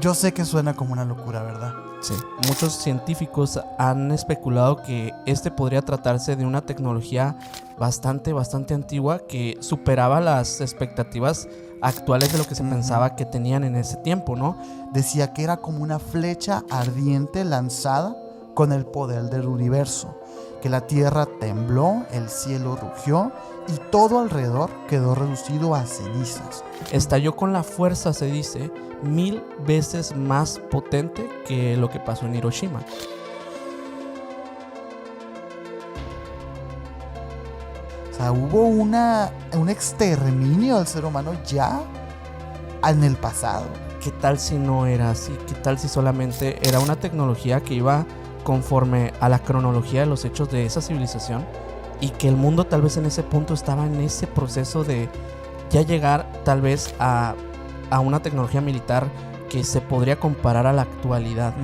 Yo sé que suena como una locura, ¿verdad? Sí. Muchos científicos han especulado que podría tratarse de una tecnología bastante antigua que superaba las expectativas actuales de lo que se pensaba que tenían en ese tiempo, ¿no? Decía que era como una flecha ardiente lanzada con el poder del universo, que la tierra tembló, el cielo rugió y todo alrededor quedó reducido a cenizas. Estalló con la fuerza, se dice, 1000 veces más potente que lo que pasó en Hiroshima. O sea, hubo un exterminio del ser humano ya en el pasado. ¿Qué tal si no era así? ¿Qué tal si solamente era una tecnología que iba conforme a la cronología de los hechos de esa civilización y que el mundo tal vez en ese punto estaba en ese proceso de ya llegar tal vez a una tecnología militar que se podría comparar a la actualidad?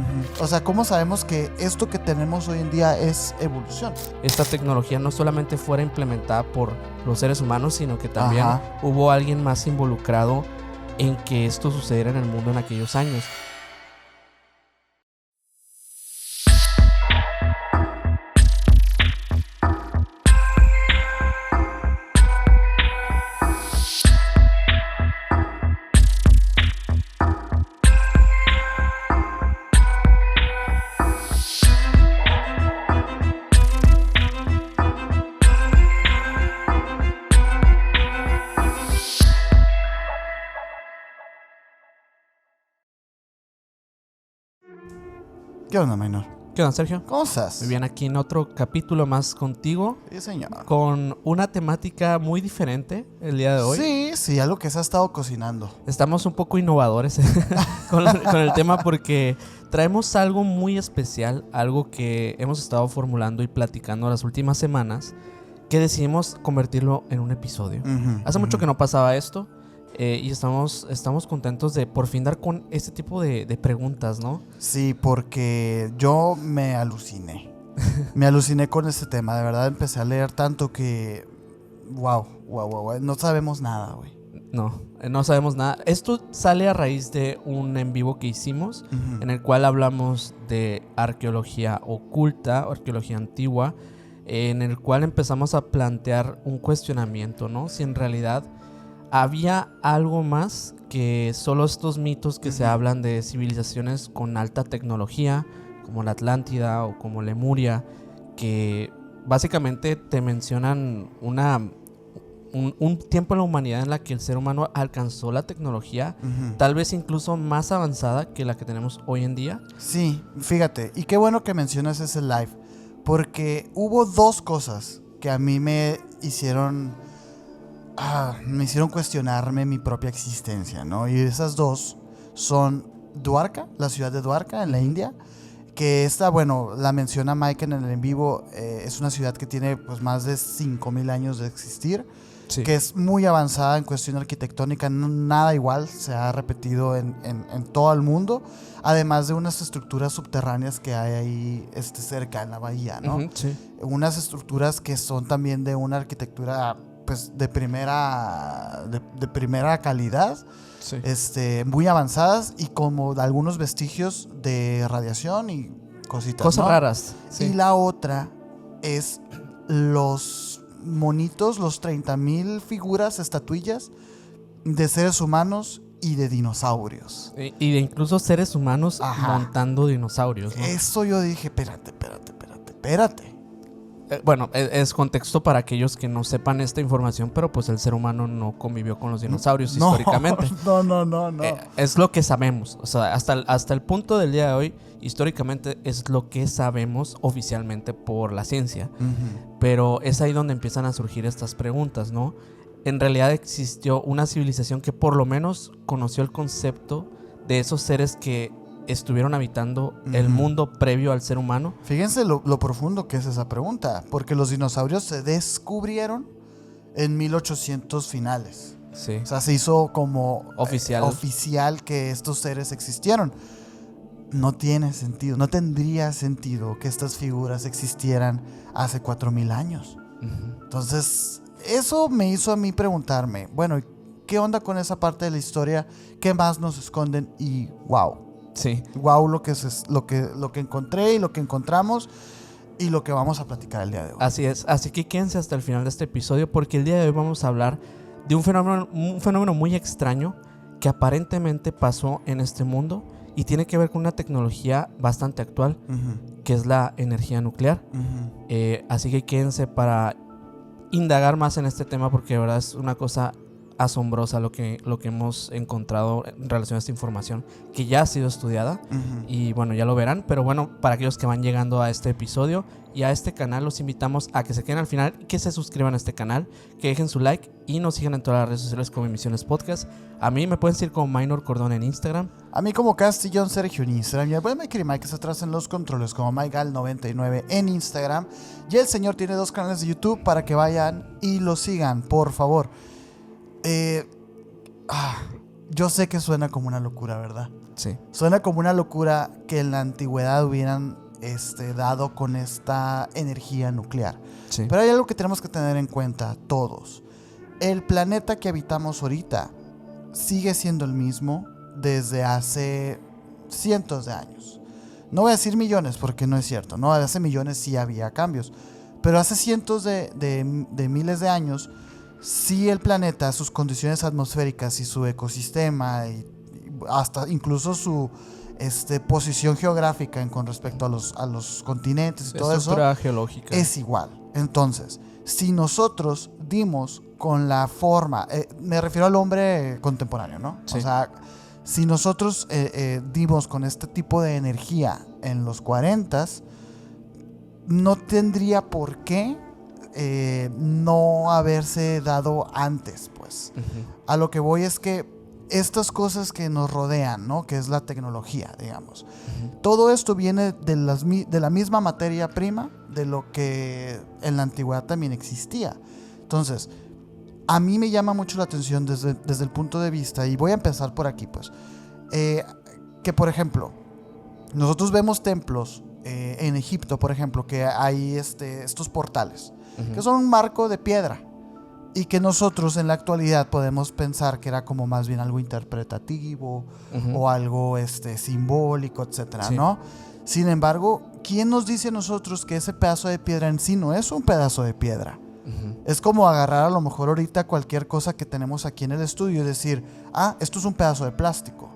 O sea, ¿cómo sabemos que esto que tenemos hoy en día es evolución? Esta tecnología no solamente fuera implementada por los seres humanos, sino que también hubo alguien más involucrado en que esto sucediera en el mundo en aquellos años. ¿Qué onda, Minor? ¿Qué onda, Sergio? ¿Cómo estás? Muy bien, aquí en otro capítulo más contigo. Sí, señor. Con una temática muy diferente el día de hoy. Sí, algo que se ha estado cocinando. Estamos un poco innovadores con el tema porque traemos algo muy especial, algo que hemos estado formulando y platicando las últimas semanas, que decidimos convertirlo en un episodio. Hace mucho que no pasaba esto. Y estamos contentos de por fin dar con este tipo de preguntas, ¿no? Sí, porque yo me aluciné. Me aluciné con este tema. De verdad empecé a leer tanto que... Wow. No sabemos nada, güey. No sabemos nada. Esto sale a raíz de un en vivo que hicimos, en el cual hablamos de arqueología oculta, arqueología antigua, en el cual empezamos a plantear un cuestionamiento, ¿no? Si en realidad había algo más que solo estos mitos que se hablan de civilizaciones con alta tecnología, como la Atlántida o como Lemuria, que básicamente te mencionan un tiempo en la humanidad en la que el ser humano alcanzó la tecnología, tal vez incluso más avanzada que la que tenemos hoy en día. Sí, fíjate, y qué bueno que mencionas ese live, porque hubo dos cosas que a mí me hicieron cuestionarme mi propia existencia, ¿no? Y esas dos son Dwarka, la ciudad de Dwarka en la India, que la menciona Mike en el en vivo, es una ciudad que tiene pues más de 5000 años de existir, Sí. Que es muy avanzada en cuestión arquitectónica, nada igual se ha repetido en todo el mundo, además de unas estructuras subterráneas que hay ahí cerca en la bahía, ¿no? Sí. Unas estructuras que son también de una arquitectura pues de primera calidad, Sí. Muy avanzadas y como algunos vestigios de radiación y cositas, Cosas ¿no? raras. Sí. Y la otra es los monitos, los 30,000 figuras, estatuillas de seres humanos y de dinosaurios. Y de incluso seres humanos montando dinosaurios, ¿no? Eso yo dije, espérate. Bueno, es contexto para aquellos que no sepan esta información, pero pues el ser humano no convivió con los dinosaurios históricamente. No. Es lo que sabemos, o sea, hasta el punto del día de hoy, históricamente es lo que sabemos oficialmente por la ciencia. Pero es ahí donde empiezan a surgir estas preguntas, ¿no? En realidad existió una civilización que por lo menos conoció el concepto de esos seres que estuvieron habitando el mundo previo al ser humano. Fíjense lo profundo que es esa pregunta, porque los dinosaurios se descubrieron en 1800 finales. Sí. O sea, se hizo como oficial que estos seres existieron. No tiene sentido, no tendría sentido que estas figuras existieran hace 4000 años. Entonces, eso me hizo a mí preguntarme, bueno, ¿qué onda con esa parte de la historia? ¿Qué más nos esconden? Y wow. Sí. Wow lo que encontré y lo que encontramos y lo que vamos a platicar el día de hoy. Así es. Así que quédense hasta el final de este episodio porque el día de hoy vamos a hablar de un fenómeno muy extraño que aparentemente pasó en este mundo y tiene que ver con una tecnología bastante actual, que es la energía nuclear. Así que quédense para indagar más en este tema porque de verdad es una cosa asombrosa lo que hemos encontrado en relación a esta información que ya ha sido estudiada y bueno, ya lo verán, pero bueno, para aquellos que van llegando a este episodio y a este canal, los invitamos a que se queden al final, que se suscriban a este canal, que dejen su like y nos sigan en todas las redes sociales como Emisiones Podcast. A mí me pueden seguir como Minor Cordón en Instagram. A mí como Castillón Sergio en Instagram. Y al buen Mike que se atrás en los controles como MyGal99 en Instagram. Y el señor tiene 2 canales de YouTube para que vayan y lo sigan, por favor. Yo sé que suena como una locura, ¿verdad? Sí. Suena como una locura que en la antigüedad hubieran dado con esta energía nuclear. Sí. Pero hay algo que tenemos que tener en cuenta todos. El planeta que habitamos ahorita sigue siendo el mismo desde hace cientos de años. No voy a decir millones porque no es cierto, ¿no? Hace millones sí había cambios. Pero hace cientos de miles de años, sí el planeta, sus condiciones atmosféricas y su ecosistema y hasta incluso su posición geográfica con respecto a los continentes y todo eso geológica es igual. Entonces, si nosotros dimos con la forma, me refiero al hombre contemporáneo, ¿no? Sí. O sea, si nosotros dimos con este tipo de energía en los 40s, no tendría por qué no haberse dado antes, pues. A lo que voy es que estas cosas que nos rodean, ¿no? Que es la tecnología, digamos. Todo esto viene de la misma materia prima de lo que en la antigüedad también existía. Entonces, a mí me llama mucho la atención desde el punto de vista, y voy a empezar por aquí, pues, que por ejemplo, nosotros vemos templos en Egipto, por ejemplo, que hay estos portales, que son un marco de piedra, y que nosotros en la actualidad podemos pensar que era como más bien algo interpretativo o algo simbólico, etcétera, sí. ¿no? Sin embargo, ¿quién nos dice a nosotros que ese pedazo de piedra en sí no es un pedazo de piedra? Es como agarrar a lo mejor ahorita cualquier cosa que tenemos aquí en el estudio y decir, esto es un pedazo de plástico.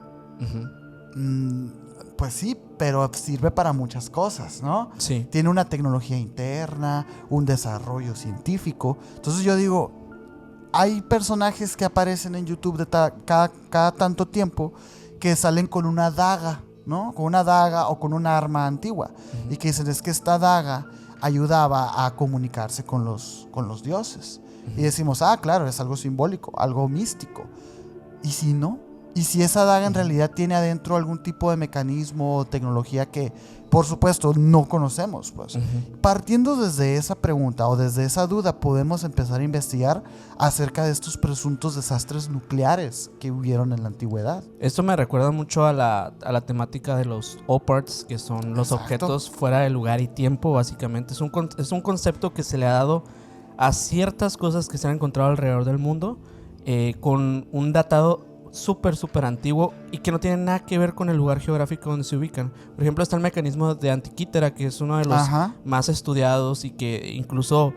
Pues sí, pero sirve para muchas cosas, ¿no? Sí. Tiene una tecnología interna, un desarrollo científico. Entonces yo digo, hay personajes que aparecen en YouTube de cada tanto tiempo que salen con una daga, ¿no? Con una daga o con un arma antigua. Y que dicen, es que esta daga ayudaba a comunicarse con los dioses. Y decimos, claro, es algo simbólico, algo místico. ¿Y si no? ¿Y si esa daga en realidad tiene adentro algún tipo de mecanismo o tecnología que, por supuesto, no conocemos? Pues, partiendo desde esa pregunta o desde esa duda, podemos empezar a investigar acerca de estos presuntos desastres nucleares que hubieron en la antigüedad. Esto me recuerda mucho a la temática de los OPARTs, que son los objetos fuera de lugar y tiempo, básicamente. Es un concepto que se le ha dado a ciertas cosas que se han encontrado alrededor del mundo, con un datado súper antiguo y que no tiene nada que ver con el lugar geográfico donde se ubican. Por ejemplo, está el mecanismo de Antiquítera, que es uno de los más estudiados y que incluso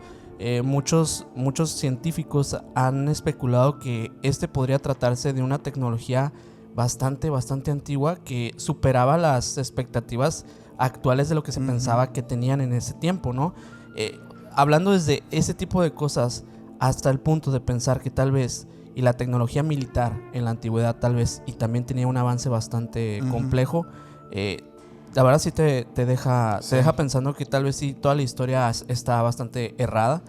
muchos científicos han especulado que podría tratarse de una tecnología bastante antigua que superaba las expectativas actuales de lo que se pensaba que tenían en ese tiempo, ¿no? Hablando desde ese tipo de cosas hasta el punto de pensar que tal vez y la tecnología militar en la antigüedad tal vez y también tenía un avance bastante complejo, la verdad sí te deja pensando que tal vez sí toda la historia está bastante errada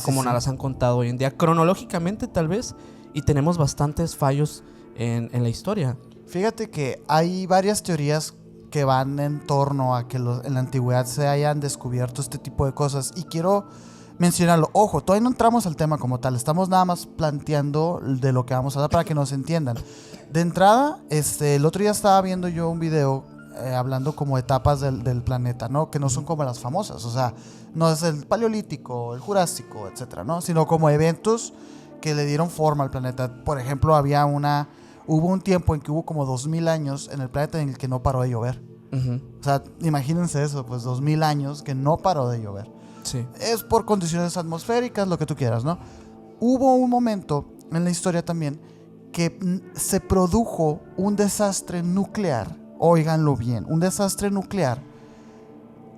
como nos las han contado hoy en día cronológicamente tal vez, y tenemos bastantes fallos en la historia. Fíjate que hay varias teorías que van en torno a que en la antigüedad se hayan descubierto este tipo de cosas, y quiero mencionarlo. Ojo, todavía no entramos al tema como tal, estamos nada más planteando de lo que vamos a hablar para que nos entiendan. De entrada, el otro día estaba viendo yo un video hablando como etapas del planeta, ¿no? Que no son como las famosas, o sea, no es el paleolítico, el jurásico, etcétera, ¿no? Sino como eventos que le dieron forma al planeta. Por ejemplo, hubo un tiempo en que hubo como 2000 años en el planeta en el que no paró de llover. O sea, imagínense eso, pues 2000 años que no paró de llover. Sí. Es por condiciones atmosféricas, lo que tú quieras, ¿no? Hubo un momento en la historia también que se produjo un desastre nuclear, óiganlo bien, un desastre nuclear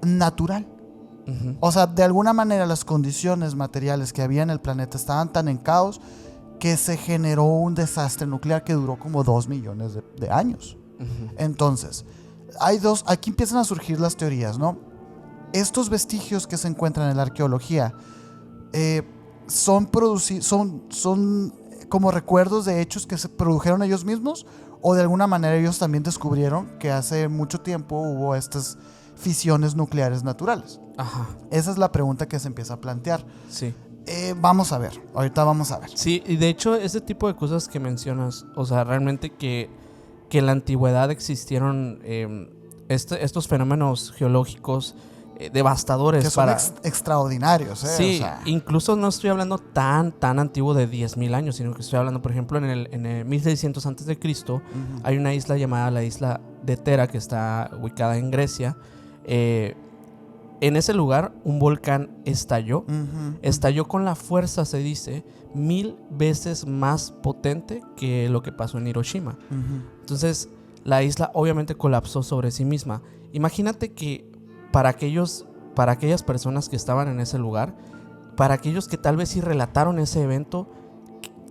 natural. O sea, de alguna manera las condiciones materiales que había en el planeta estaban tan en caos que se generó un desastre nuclear que duró como 2 millones de años. Entonces, aquí empiezan a surgir las teorías, ¿no? Estos vestigios que se encuentran en la arqueología son como recuerdos de hechos que se produjeron ellos mismos, o de alguna manera ellos también descubrieron que hace mucho tiempo hubo estas fisiones nucleares naturales. Ajá. Esa es la pregunta que se empieza a plantear. Sí. Vamos a ver, ahorita vamos a ver. Sí, y de hecho ese tipo de cosas que mencionas, o sea, realmente que en la antigüedad existieron estos fenómenos geológicos devastadores. Que son extraordinarios. Sí, o sea, incluso no estoy hablando tan antiguo de 10,000 años, sino que estoy hablando, por ejemplo, en el 1600 a.C., hay una isla llamada la isla de Tera, que está ubicada en Grecia. En ese lugar un volcán estalló. Estalló con la fuerza, se dice, 1000 veces más potente que lo que pasó en Hiroshima. Entonces la isla obviamente colapsó sobre sí misma. Imagínate que para aquellas personas que estaban en ese lugar, para aquellos que tal vez sí relataron ese evento,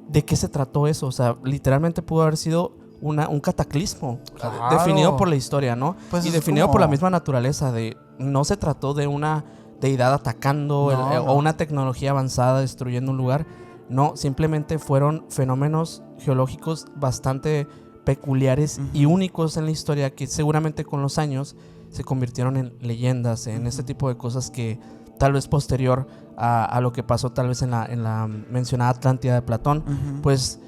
¿de qué se trató eso? O sea, literalmente pudo haber sido un cataclismo. Claro. Definido por la historia, ¿no? Pues y definido por la misma naturaleza. No se trató de una deidad atacando o una tecnología avanzada destruyendo un lugar. No, simplemente fueron fenómenos geológicos bastante peculiares y únicos en la historia, que seguramente con los años se convirtieron en leyendas, en ese tipo de cosas que tal vez posterior a lo que pasó tal vez en la mencionada Atlántida de Platón, pues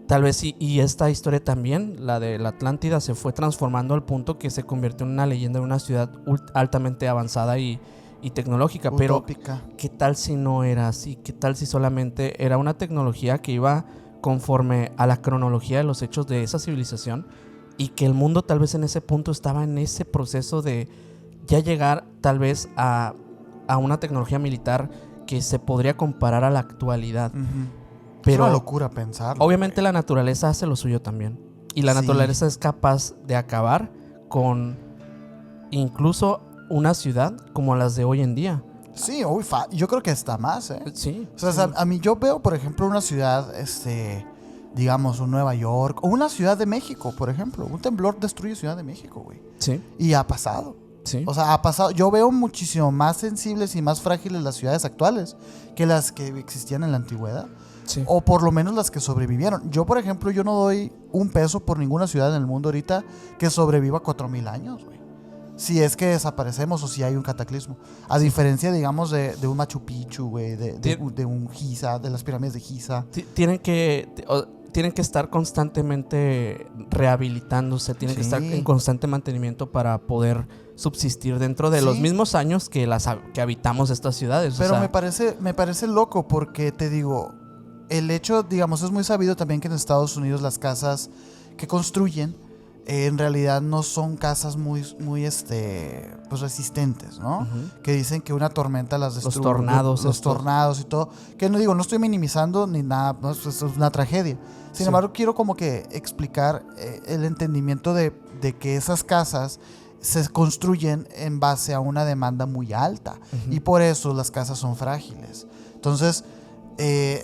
tal vez sí. Y esta historia también, la de la Atlántida, se fue transformando al punto que se convirtió en una leyenda de una ciudad altamente avanzada y tecnológica. Utópica. Pero ¿qué tal si no era así? ¿Qué tal si solamente era una tecnología que iba conforme a la cronología de los hechos de esa civilización, y que el mundo tal vez en ese punto estaba en ese proceso de ya llegar tal vez a una tecnología militar que se podría comparar a la actualidad? Pero es una locura pensarlo. Obviamente la naturaleza hace lo suyo también, y la naturaleza es capaz de acabar con incluso una ciudad como las de hoy en día. Sí, yo creo que está más, ¿eh? Sí. O sea, a mí yo veo, por ejemplo, una ciudad, digamos, un Nueva York, o una Ciudad de México, por ejemplo. Un temblor destruye Ciudad de México, güey. Sí. Y ha pasado. Sí. O sea, ha pasado. Yo veo muchísimo más sensibles y más frágiles las ciudades actuales que las que existían en la antigüedad. Sí. O por lo menos las que sobrevivieron. Yo, por ejemplo, yo no doy un peso por ninguna ciudad en el mundo ahorita que sobreviva 4000 años, güey. Si es que desaparecemos o si hay un cataclismo. A diferencia, digamos, de un Machu Picchu, güey, de un Giza, de las pirámides de Giza. Tienen que estar constantemente rehabilitándose, tienen que estar en constante mantenimiento para poder subsistir dentro de los mismos años que habitamos estas ciudades. Pero me parece loco porque, te digo, el hecho, digamos, es muy sabido también que en Estados Unidos las casas que construyen en realidad no son casas muy pues resistentes, ¿no? Que dicen que una tormenta las destruye. Los tornados y todo. Que no estoy minimizando ni nada, ¿no? Es una tragedia. Sin embargo, quiero como que explicar el entendimiento de que esas casas se construyen en base a una demanda muy alta. Y por eso las casas son frágiles. Entonces,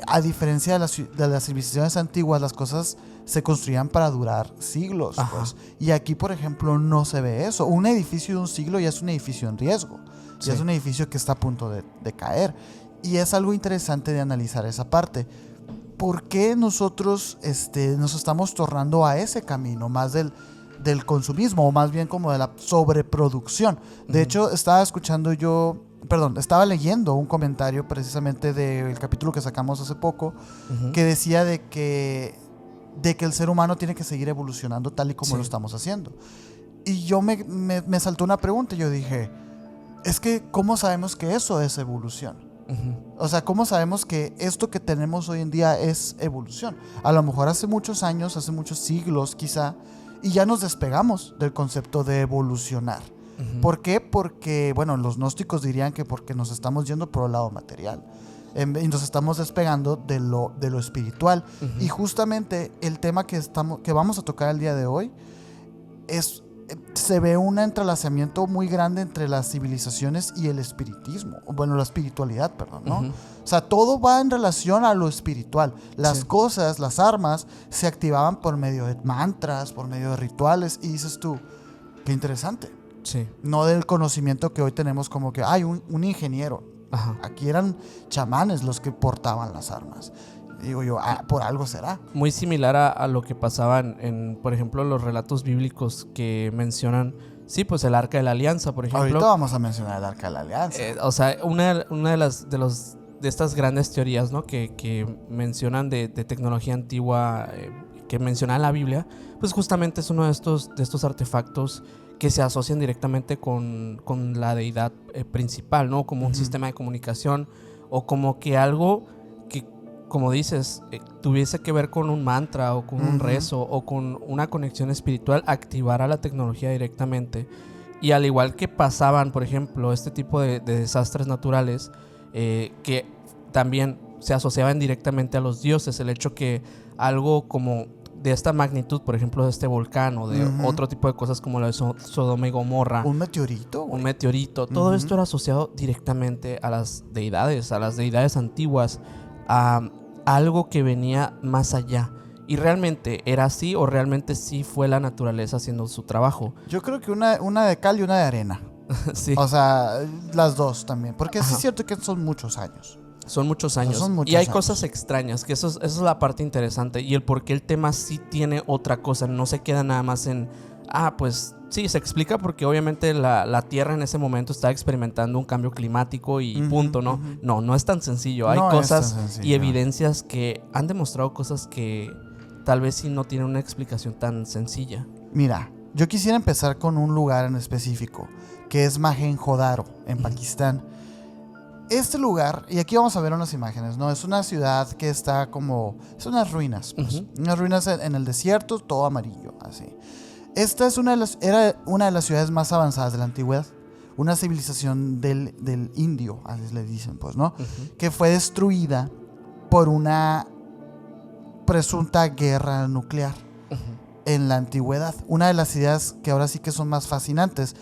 a diferencia de las civilizaciones antiguas, las cosas se construían para durar siglos, pues. Y aquí, por ejemplo, no se ve eso. Un edificio de un siglo ya es un edificio en riesgo. Ya es un edificio que está a punto de caer. Y es algo interesante de analizar esa parte. ¿Por qué nosotros nos estamos tornando a ese camino más del consumismo, o más bien como de la sobreproducción? De hecho, estaba leyendo un comentario precisamente del capítulo que sacamos hace poco, que decía de que el ser humano tiene que seguir evolucionando tal y como lo estamos haciendo. Y yo me saltó una pregunta y yo dije, es que ¿cómo sabemos que eso es evolución? O sea, ¿cómo sabemos que esto que tenemos hoy en día es evolución? A lo mejor hace muchos años, hace muchos siglos quizá, y ya nos despegamos del concepto de evolucionar. ¿Por qué? Porque, bueno, los gnósticos dirían que porque nos estamos yendo por el lado material. Y nos estamos despegando de lo espiritual. Y justamente el tema que vamos a tocar el día de hoy se ve un entrelazamiento muy grande entre las civilizaciones y el espiritismo. Bueno, la espiritualidad, perdón, ¿no? O sea, todo va en relación a lo espiritual. Las cosas, las armas, se activaban por medio de mantras, por medio de rituales. Y dices tú, qué interesante. Sí. No del conocimiento que hoy tenemos como que hay un ingeniero. Ajá. Aquí eran chamanes los que portaban las armas. Digo yo, por algo será. Muy similar a lo que pasaba en, por ejemplo, los relatos bíblicos que mencionan, sí, pues el Arca de la Alianza, por ejemplo. Ahorita vamos a mencionar el Arca de la Alianza. O sea, una de estas grandes teorías, ¿no? que mencionan de tecnología antigua, que menciona la Biblia, pues justamente es uno de estos artefactos que se asocian directamente con la deidad principal, ¿no? Como un sistema de comunicación o como que algo que, como dices, tuviese que ver con un mantra o con un rezo o con una conexión espiritual, activara la tecnología directamente. Y al igual que pasaban, por ejemplo, este tipo de desastres naturales, que también se asociaban directamente a los dioses, el hecho que algo como de esta magnitud, por ejemplo, de este volcán o de otro tipo de cosas como la de Sodoma y Gomorra. Un meteorito, güey. Un meteorito. Todo esto era asociado directamente a las deidades antiguas, a algo que venía más allá. ¿Y realmente era así o realmente sí fue la naturaleza haciendo su trabajo? Yo creo que una de cal y una de arena. Sí. O sea, las dos también. Porque sí es cierto que son muchos años. Son muchos años. Y hay cosas extrañas, que eso es la parte interesante. Y el por qué el tema sí tiene otra cosa. No se queda nada más en... pues sí, se explica porque obviamente la Tierra en ese momento está experimentando un cambio climático y punto, ¿no? No es tan sencillo. Hay cosas y evidencias que han demostrado cosas que tal vez sí no tienen una explicación tan sencilla. Mira, yo quisiera empezar con un lugar en específico, que es Mohenjo-Daro, en Pakistán. Este lugar, y aquí vamos a ver unas imágenes, ¿no? Es una ciudad que está como... son unas ruinas, pues. Unas ruinas en el desierto, todo amarillo, así. Esta era una de las ciudades más avanzadas de la antigüedad. Una civilización del indio, así le dicen, pues, ¿no? Que fue destruida por una presunta guerra nuclear en la antigüedad. Una de las ideas que ahora sí que son más fascinantes.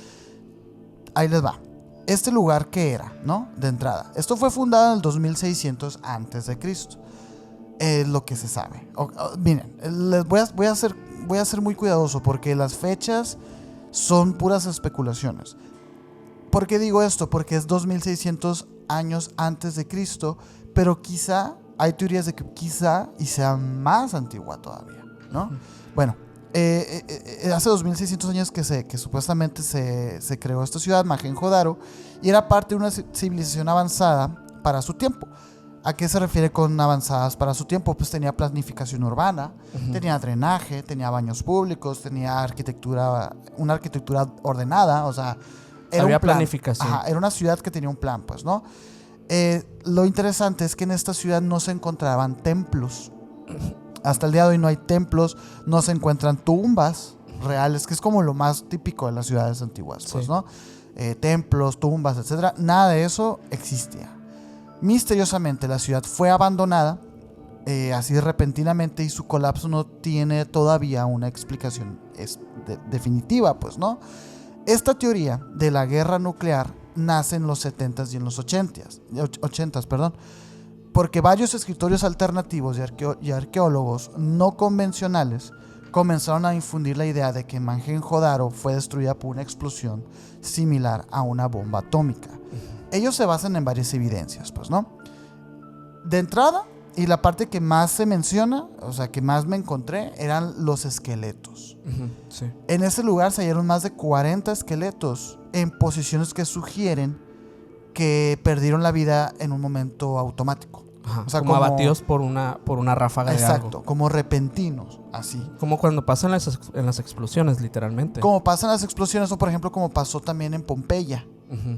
Ahí les va. Este lugar, ¿qué era, no? De entrada. Esto fue fundado en el 2600 antes de Cristo. Es lo que se sabe. Miren, les voy a ser muy cuidadoso porque las fechas son puras especulaciones. ¿Por qué digo esto? Porque es 2600 años antes de Cristo, pero quizá, hay teorías de que quizá y sea más antigua todavía, ¿no? Bueno. Hace 2600 años que supuestamente se creó esta ciudad, Mohenjo-Daro, y era parte de una civilización avanzada para su tiempo. ¿A qué se refiere con avanzadas para su tiempo? Pues tenía planificación urbana, tenía drenaje, tenía baños públicos, tenía una arquitectura ordenada, o sea, había planificación. Era una ciudad que tenía un plan, pues, ¿no? Lo interesante es que en esta ciudad no se encontraban templos. Hasta el día de hoy no hay templos, no se encuentran tumbas reales, que es como lo más típico de las ciudades antiguas, pues, ¿no? Templos, tumbas, etcétera. Nada de eso existía. Misteriosamente la ciudad fue abandonada, así repentinamente, y su colapso no tiene todavía una explicación definitiva, pues, ¿no? Esta teoría de la guerra nuclear nace en los 70s y en los 80s, perdón. Porque varios escritorios alternativos y arqueólogos no convencionales comenzaron a infundir la idea de que Mohenjo-Daro fue destruida por una explosión similar a una bomba atómica. Ellos se basan en varias evidencias, pues, ¿no? De entrada, y la parte que más se menciona, o sea, que más me encontré, eran los esqueletos. Sí. En ese lugar se hallaron más de 40 esqueletos en posiciones que sugieren que perdieron la vida en un momento automático. O sea, como abatidos por una ráfaga de algo. Exacto, como repentinos, así. Como cuando pasan en las explosiones, literalmente. Como pasan las explosiones, o por ejemplo como pasó también en Pompeya,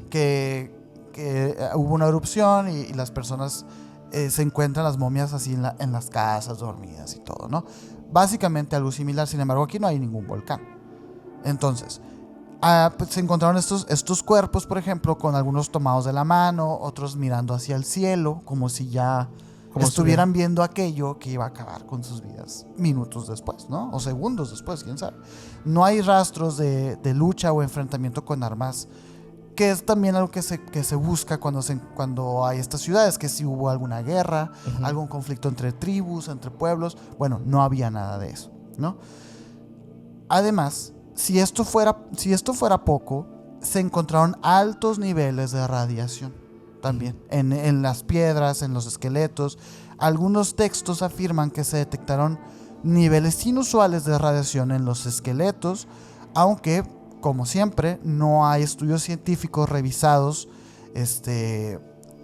que que hubo una erupción y las personas se encuentran las momias así en las casas dormidas y todo, ¿no? Básicamente algo similar. Sin embargo, aquí no hay ningún volcán. Entonces, pues se encontraron estos cuerpos, por ejemplo, con algunos tomados de la mano, otros mirando hacia el cielo, como si ya estuvieran viendo aquello que iba a acabar con sus vidas minutos después, ¿no? O segundos después, quién sabe. No hay rastros de lucha o enfrentamiento con armas, que es también algo que se busca cuando hay estas ciudades, que si hubo alguna guerra, algún conflicto entre tribus, entre pueblos. Bueno, no había nada de eso, ¿no? Además, si esto fuera poco, se encontraron altos niveles de radiación también en las piedras, en los esqueletos. Algunos textos afirman que se detectaron niveles inusuales de radiación en los esqueletos, aunque, como siempre, no hay estudios científicos revisados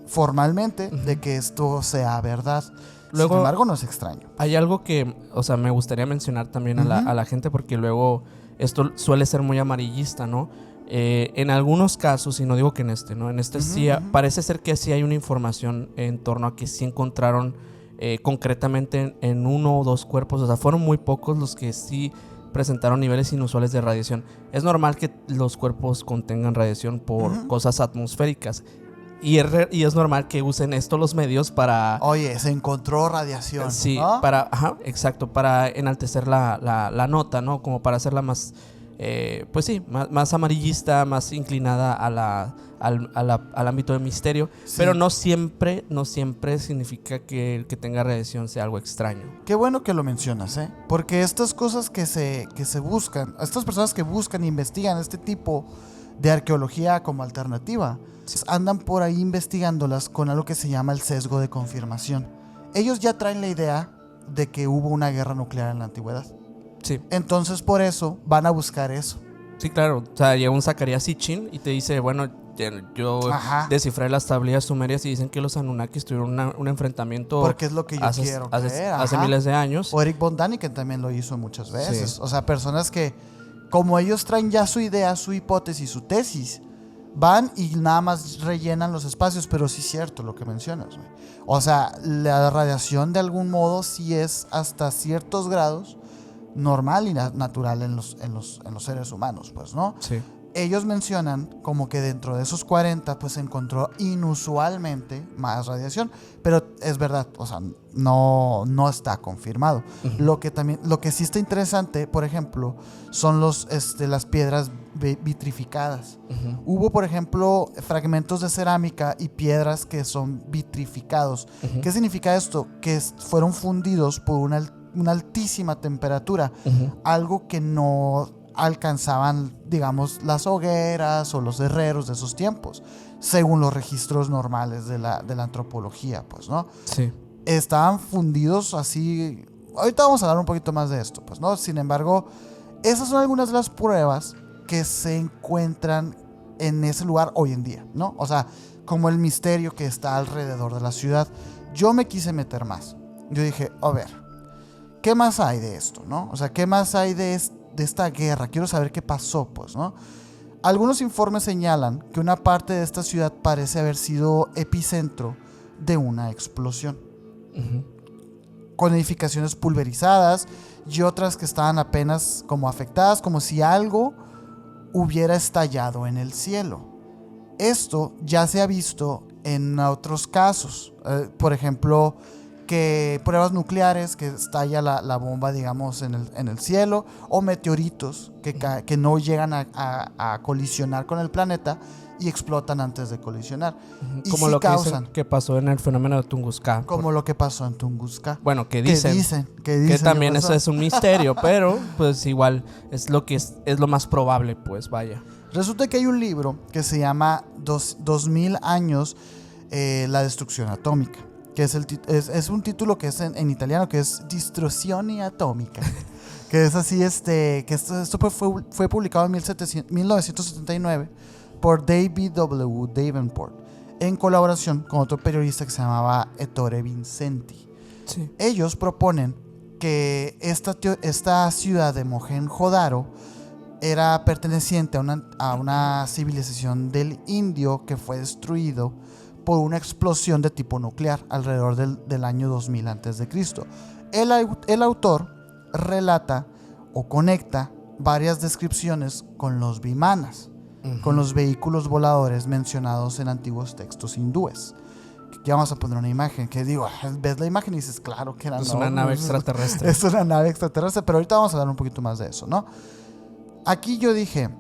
formalmente de que esto sea verdad. Luego, sin embargo, no es extraño. Hay algo que, o sea, me gustaría mencionar también a la gente, porque luego esto suele ser muy amarillista, ¿no? En algunos casos, y no digo que en este, ¿no? En este sí, parece ser que sí hay una información en torno a que sí encontraron concretamente en 1 o 2 cuerpos. O sea, fueron muy pocos los que sí presentaron niveles inusuales de radiación. Es normal que los cuerpos contengan radiación por cosas atmosféricas. Y es normal que usen esto los medios para... Oye, se encontró radiación. Sí, ¿no? Exacto, para enaltecer la nota, ¿no? Como para hacerla más, pues sí, más amarillista, más inclinada al ámbito de misterio. Sí. Pero no siempre significa que el que tenga radiación sea algo extraño. Qué bueno que lo mencionas, ¿eh? Porque estas cosas que se buscan, estas personas que buscan e investigan este tipo de arqueología como alternativa, andan por ahí investigándolas con algo que se llama el sesgo de confirmación. Ellos ya traen la idea de que hubo una guerra nuclear en la antigüedad. Sí. Entonces por eso van a buscar eso. Sí, claro. O sea, llega un Zacarías Sitchin y te dice, bueno, yo descifré las tablillas sumerias y dicen que los Anunnakis tuvieron un enfrentamiento. Porque es lo que yo quiero creer. Hace miles de años. O Eric von Däniken también lo hizo muchas veces. Sí. O sea, personas que, como ellos traen ya su idea, su hipótesis, su tesis, van y nada más rellenan los espacios. Pero sí es cierto lo que mencionas, güey. O sea, la radiación de algún modo sí es hasta ciertos grados normal y natural en los seres humanos, pues, ¿no? Sí. Ellos mencionan como que dentro de esos 40 pues se encontró inusualmente más radiación, pero es verdad, o sea, no está confirmado. Lo que sí está interesante, por ejemplo, son las piedras vitrificadas. Hubo, por ejemplo, fragmentos de cerámica y piedras que son vitrificados. ¿Qué significa esto? Que fueron fundidos por una altísima temperatura, algo que no alcanzaban, digamos, las hogueras o los herreros de esos tiempos, según los registros normales de la antropología, pues, ¿no? Sí. Estaban fundidos así. Ahorita vamos a hablar un poquito más de esto, pues, ¿no? Sin embargo, esas son algunas de las pruebas que se encuentran en ese lugar hoy en día, ¿no? O sea, como el misterio que está alrededor de la ciudad. Yo me quise meter más. Yo dije, a ver, ¿qué más hay de esto, no? O sea, ¿qué más hay de esta guerra? Quiero saber qué pasó, pues, ¿no? Algunos informes señalan que una parte de esta ciudad parece haber sido epicentro de una explosión, con edificaciones pulverizadas y otras que estaban apenas como afectadas, como si algo hubiera estallado en el cielo. Esto ya se ha visto en otros casos, por ejemplo, que pruebas nucleares, que estalla la bomba, digamos, en el cielo, o meteoritos que no llegan a colisionar con el planeta y explotan antes de colisionar. Y como sí lo causan, que pasó en el fenómeno de Tunguska. como lo que pasó en Tunguska. Bueno, que dicen que también eso es un misterio, pero pues igual es lo más probable, pues vaya. Resulta que hay un libro que se llama 2000 años, la destrucción atómica, que es un título que es en italiano, que es Distruzione Atomica, que es así, que esto fue publicado en 1979 por David W. Davenport, en colaboración con otro periodista que se llamaba Ettore Vincenti. Sí. Ellos proponen que esta ciudad de Mohenjo-Daro era perteneciente a una civilización del indio que fue destruido por una explosión de tipo nuclear alrededor del año 2000 a.C. El autor relata o conecta varias descripciones con los vimanas, con los vehículos voladores mencionados en antiguos textos hindúes. Ya vamos a poner una imagen que digo, ves la imagen y dices, claro que era una nave extraterrestre. Es una nave extraterrestre, pero ahorita vamos a hablar un poquito más de eso, ¿no? Aquí yo dije,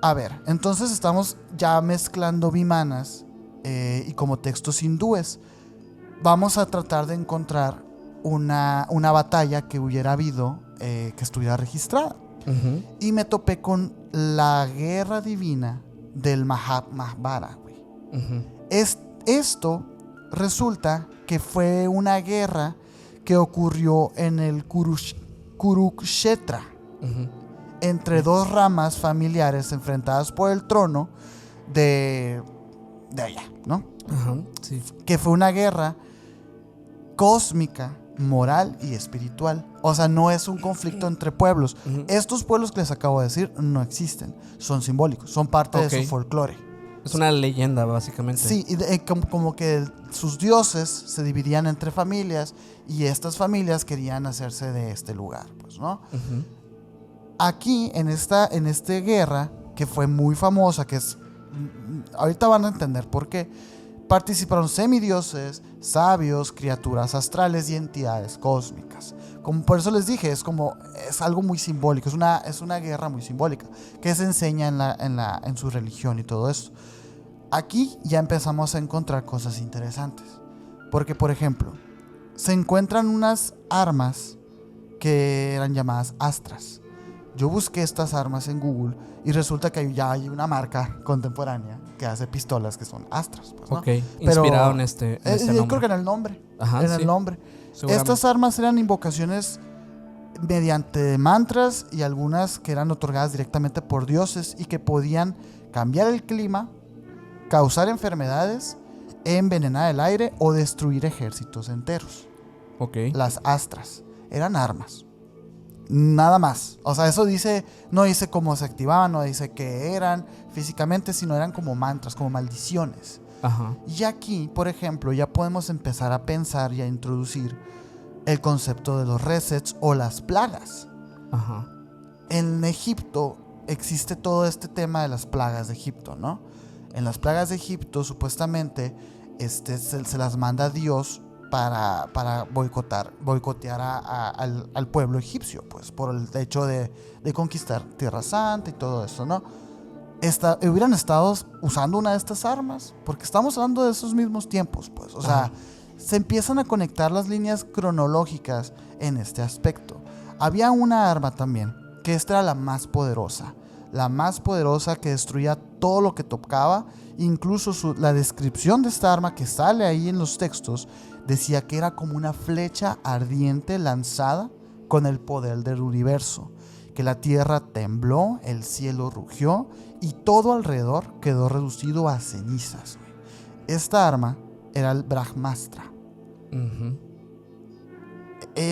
a ver, entonces estamos ya mezclando vimanas y como textos hindúes. Vamos a tratar de encontrar una batalla que hubiera habido, que estuviera registrada. Y me topé con la guerra divina del Mahabharata, güey. Esto resulta que fue una guerra que ocurrió en el Kurukshetra, entre dos ramas familiares enfrentadas por el trono de allá, ¿no? Sí. Que fue una guerra cósmica, moral y espiritual. O sea, no es un conflicto entre pueblos. Estos pueblos que les acabo de decir no existen, son simbólicos, son parte de su folclore. Es una leyenda, básicamente. Sí, y como que sus dioses se dividían entre familias y estas familias querían hacerse de este lugar, pues, ¿no? Aquí, en esta guerra, que fue muy famosa, que es... Ahorita van a entender por qué. Participaron semidioses, sabios, criaturas astrales y entidades cósmicas. Como por eso les dije, es algo muy simbólico, es una guerra muy simbólica que se enseña en su religión y todo eso. Aquí ya empezamos a encontrar cosas interesantes, porque por ejemplo, se encuentran unas armas que eran llamadas astras. Yo busqué estas armas en Google y resulta que ya hay una marca contemporánea que hace pistolas que son astras, pues, ¿no? Ok, inspirado en este yo nombre. creo que en el nombre. Ajá, en el nombre. Estas armas eran invocaciones mediante mantras y algunas que eran otorgadas directamente por dioses y que podían cambiar el clima, causar enfermedades, envenenar el aire o destruir ejércitos enteros. Ok. Las astras eran armas. Nada más. O sea, eso no dice cómo se activaban, no dice qué eran físicamente, sino eran como mantras, como maldiciones. Ajá. Y aquí, por ejemplo, ya podemos empezar a pensar y a introducir el concepto de los resets o las plagas. Ajá. En Egipto existe todo este tema de las plagas de Egipto, ¿no? En las plagas de Egipto, supuestamente, se las manda Dios para boicotear al pueblo egipcio, pues, por el hecho de conquistar Tierra Santa y todo eso, ¿no? Hubieran estado usando una de estas armas, porque estamos hablando de esos mismos tiempos, pues, o sea, se empiezan a conectar las líneas cronológicas en este aspecto. Había una arma también, que esta era la más poderosa que destruía todo lo que tocaba. Incluso la descripción de esta arma que sale ahí en los textos decía que era como una flecha ardiente lanzada con el poder del universo, que la tierra tembló, el cielo rugió y todo alrededor quedó reducido a cenizas. Esta arma era el Brahmastra.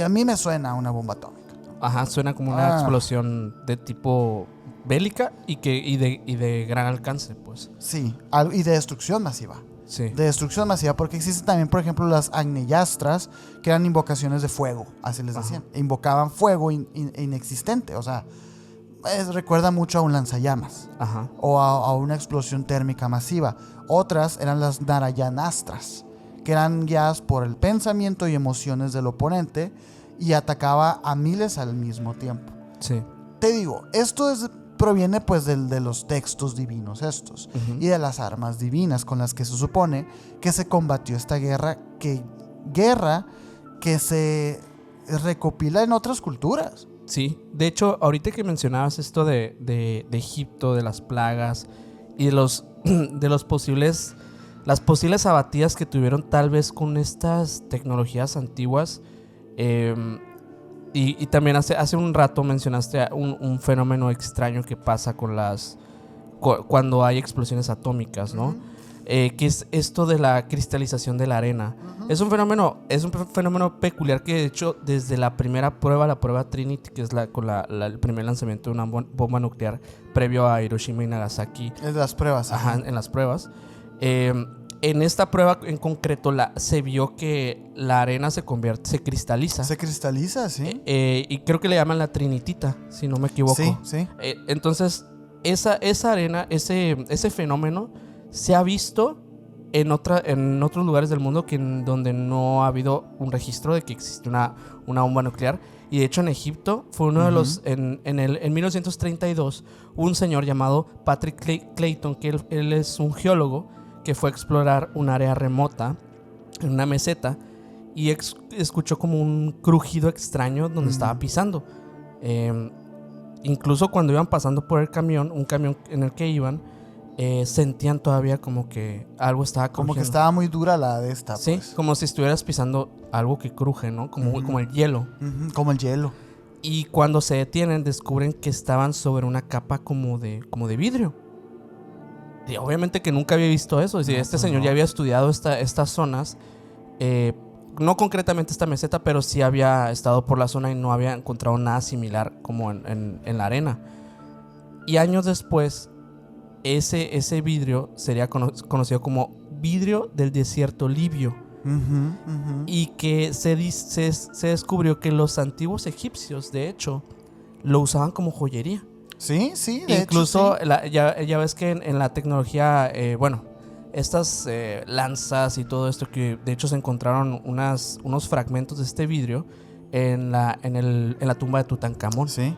A mí me suena a una bomba atómica. Ajá, suena como una explosión de tipo bélica y de gran alcance, pues. Sí, y de destrucción masiva. Sí. De destrucción masiva, porque existen también, por ejemplo, las agneyastras, que eran invocaciones de fuego, así les decían. Invocaban fuego inexistente, o sea, recuerda mucho a un lanzallamas. Ajá. O a una explosión térmica masiva. Otras eran las narayanastras, que eran guiadas por el pensamiento y emociones del oponente y atacaba a miles al mismo tiempo. Sí. Te digo, esto proviene pues de los textos divinos estos y de las armas divinas con las que se supone que se combatió esta guerra que se recopila en otras culturas. Sí, de hecho, ahorita que mencionabas esto de Egipto, de las plagas y de las posibles abatidas que tuvieron tal vez con estas tecnologías antiguas, y también hace un rato mencionaste un fenómeno extraño que pasa cuando hay explosiones atómicas, ¿no? que es esto de la cristalización de la arena. Uh-huh. Es un fenómeno peculiar que, de hecho, desde la primera prueba, la prueba Trinity, que es el primer lanzamiento de una bomba nuclear previo a Hiroshima y Nagasaki. Es de las pruebas. Ajá, en las pruebas. En esta prueba en concreto se vio que la arena se cristaliza. Se cristaliza, sí. Y creo que le llaman la trinitita, si no me equivoco. Sí, sí. Entonces, esa arena, ese fenómeno se ha visto en otros lugares del mundo donde no ha habido un registro de que existe una bomba nuclear. Y de hecho en Egipto fue uno de los... En 1932, un señor llamado Patrick Clayton, que él es un geólogo, que fue a explorar un área remota en una meseta y escuchó como un crujido extraño donde estaba pisando. Incluso cuando iban pasando por un camión en el que iban, sentían todavía como que algo estaba crujiendo. Como que estaba muy dura la de esta. Sí, pues. como si estuvieras pisando algo que cruje, ¿no? Como el hielo. Como el hielo. Y cuando se detienen, descubren que estaban sobre una capa como de vidrio. Y obviamente que nunca había visto eso. Señor ya había estudiado estas zonas. No concretamente esta meseta, pero sí había estado por la zona y no había encontrado nada similar como en la arena. Y años después, ese vidrio sería conocido como vidrio del desierto libio. Y que se descubrió que los antiguos egipcios, de hecho, lo usaban como joyería. Sí, de incluso hecho, sí. Ya ves que en la tecnología, estas lanzas y todo esto, que de hecho se encontraron unos fragmentos de este vidrio en la tumba de Tutankamón. Sí.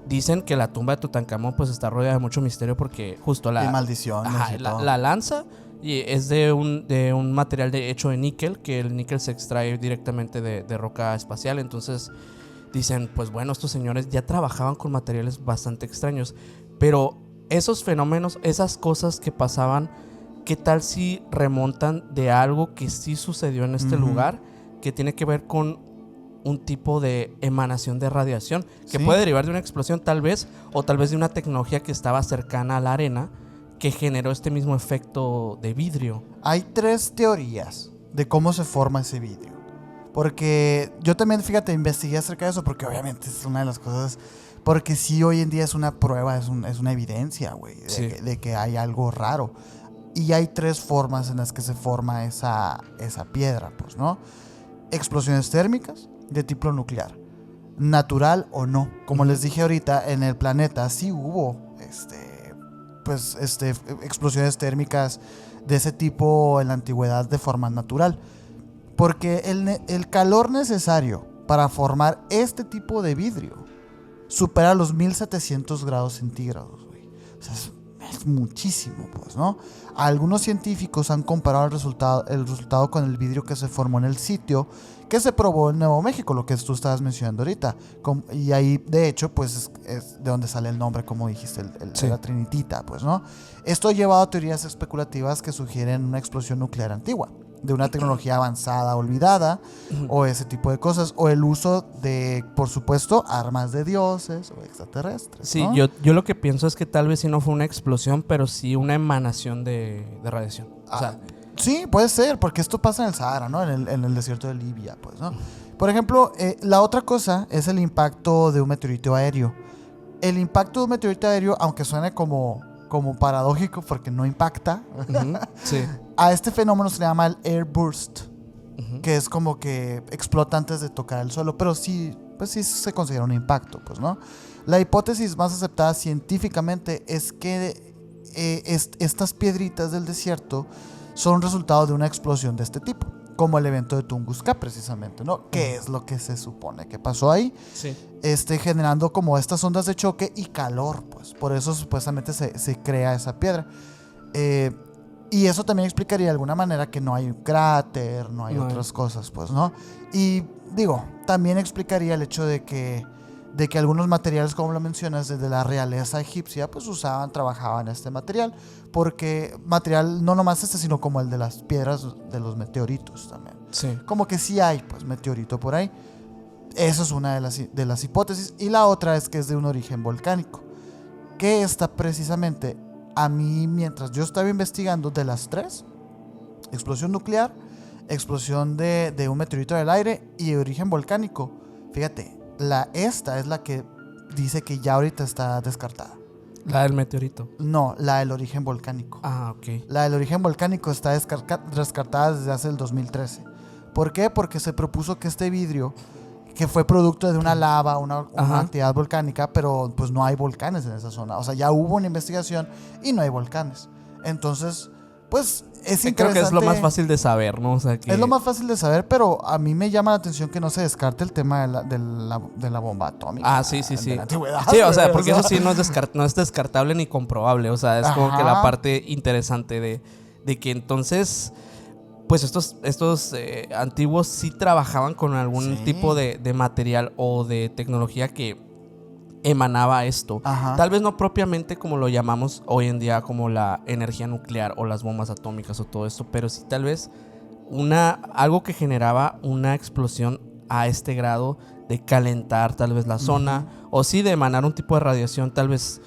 Dicen que la tumba de Tutankamón pues está rodeada de mucho misterio porque justo y maldiciones y todo. La lanza es de un material hecho de níquel, que el níquel se extrae directamente de roca espacial. Entonces dicen, pues bueno, estos señores ya trabajaban con materiales bastante extraños, pero esos fenómenos, esas cosas que pasaban, ¿qué tal si remontan de algo que sí sucedió en este lugar, que tiene que ver con un tipo de emanación de radiación que puede derivar de una explosión tal vez, o tal vez de una tecnología que estaba cercana a la arena que generó este mismo efecto de vidrio? Hay 3 teorías de cómo se forma ese vidrio. Porque yo también, fíjate, investigué acerca de eso, porque obviamente es una de las cosas, porque sí, hoy en día es una prueba, es una evidencia, güey, de que hay algo raro. Y hay 3 formas en las que se forma esa piedra, pues, ¿no? Explosiones térmicas de tipo nuclear, natural o no. Como les dije ahorita, en el planeta sí hubo explosiones térmicas de ese tipo en la antigüedad de forma natural. Porque el calor necesario para formar este tipo de vidrio supera los 1700 grados centígrados, güey. O sea, es muchísimo, pues, ¿no? Algunos científicos han comparado el resultado con el vidrio que se formó en el sitio que se probó en Nuevo México, lo que tú estabas mencionando ahorita. Y ahí, de hecho, pues es de donde sale el nombre, como dijiste, la trinitita, pues, ¿no? Esto ha llevado a teorías especulativas que sugieren una explosión nuclear antigua, de una tecnología avanzada olvidada, o ese tipo de cosas, o el uso de, por supuesto, armas de dioses o extraterrestres, sí, ¿no? yo lo que pienso es que tal vez sí no fue una explosión, pero sí una emanación de radiación. O sea, sí, puede ser, porque esto pasa en el Sahara, ¿no? En el desierto de Libia, pues, ¿no? Por ejemplo, la otra cosa es el impacto de un meteorito aéreo. El impacto de un meteorito aéreo, aunque suene como paradójico porque no impacta, sí. A este fenómeno se le llama el airburst, que es como que explota antes de tocar el suelo, pero sí, pues sí se considera un impacto, pues, ¿no? La hipótesis más aceptada científicamente es que estas piedritas del desierto son resultado de una explosión de este tipo, como el evento de Tunguska, precisamente, ¿no? Que es lo que se supone que pasó ahí, sí. Generando como estas ondas de choque y calor, pues, por eso supuestamente se crea esa piedra. Y eso también explicaría de alguna manera que no hay un cráter, no hay otras cosas, pues, ¿no? Y digo, también explicaría el hecho de que algunos materiales, como lo mencionas, desde la realeza egipcia, pues trabajaban este material, porque material no nomás sino como el de las piedras de los meteoritos también. Sí. Como que sí hay, pues, meteorito por ahí. Eso es una de las hipótesis. Y la otra es que es de un origen volcánico, que está precisamente a mí, mientras yo estaba investigando, de las tres, explosión nuclear, explosión de un meteorito del aire y de origen volcánico, fíjate, esta es la que dice que ya ahorita está descartada. La del meteorito. No, la del origen volcánico. Ah, ok. La del origen volcánico está descartada desde hace el 2013. ¿Por qué? Porque se propuso que este vidrio, que fue producto de una lava, una actividad volcánica, pero pues no hay volcanes en esa zona. O sea, ya hubo una investigación y no hay volcanes. Entonces, pues es interesante. Creo que es lo más fácil de saber, ¿no? O sea, que... Es lo más fácil de saber, pero a mí me llama la atención que no se descarte el tema de la bomba atómica. Ah, sí. De la antigüedad. Sí, o sea, porque eso sí no es descartable ni comprobable. O sea, es como que la parte interesante de que entonces, pues estos antiguos sí trabajaban con algún tipo de material o de tecnología que emanaba esto. Ajá. Tal vez no propiamente como lo llamamos hoy en día, como la energía nuclear o las bombas atómicas o todo esto, pero sí tal vez algo que generaba una explosión a este grado de calentar tal vez la zona, o sí de emanar un tipo de radiación tal vez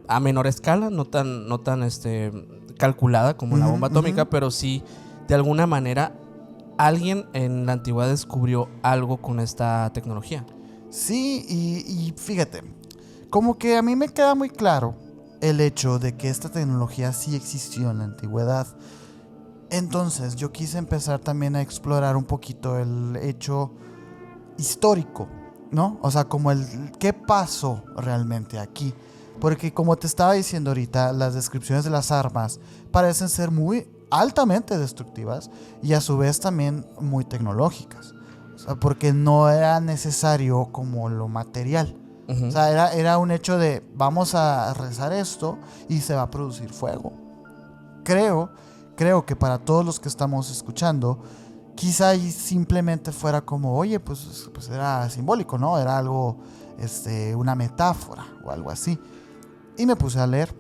a menor escala, no tan calculada como la bomba atómica, pero sí de alguna manera alguien en la antigüedad descubrió algo con esta tecnología. Sí, y fíjate, como que a mí me queda muy claro el hecho de que esta tecnología sí existió en la antigüedad. Entonces yo quise empezar también a explorar un poquito el hecho histórico, ¿no? O sea, como qué pasó realmente aquí. Porque como te estaba diciendo ahorita, las descripciones de las armas parecen ser muy altamente destructivas y a su vez también muy tecnológicas. O sea, porque no era necesario como lo material. O sea, era un hecho de vamos a rezar esto y se va a producir fuego. Creo que para todos los que estamos escuchando, quizá simplemente fuera como, oye, pues era simbólico, ¿no? Era algo, una metáfora o algo así. Y me puse a leer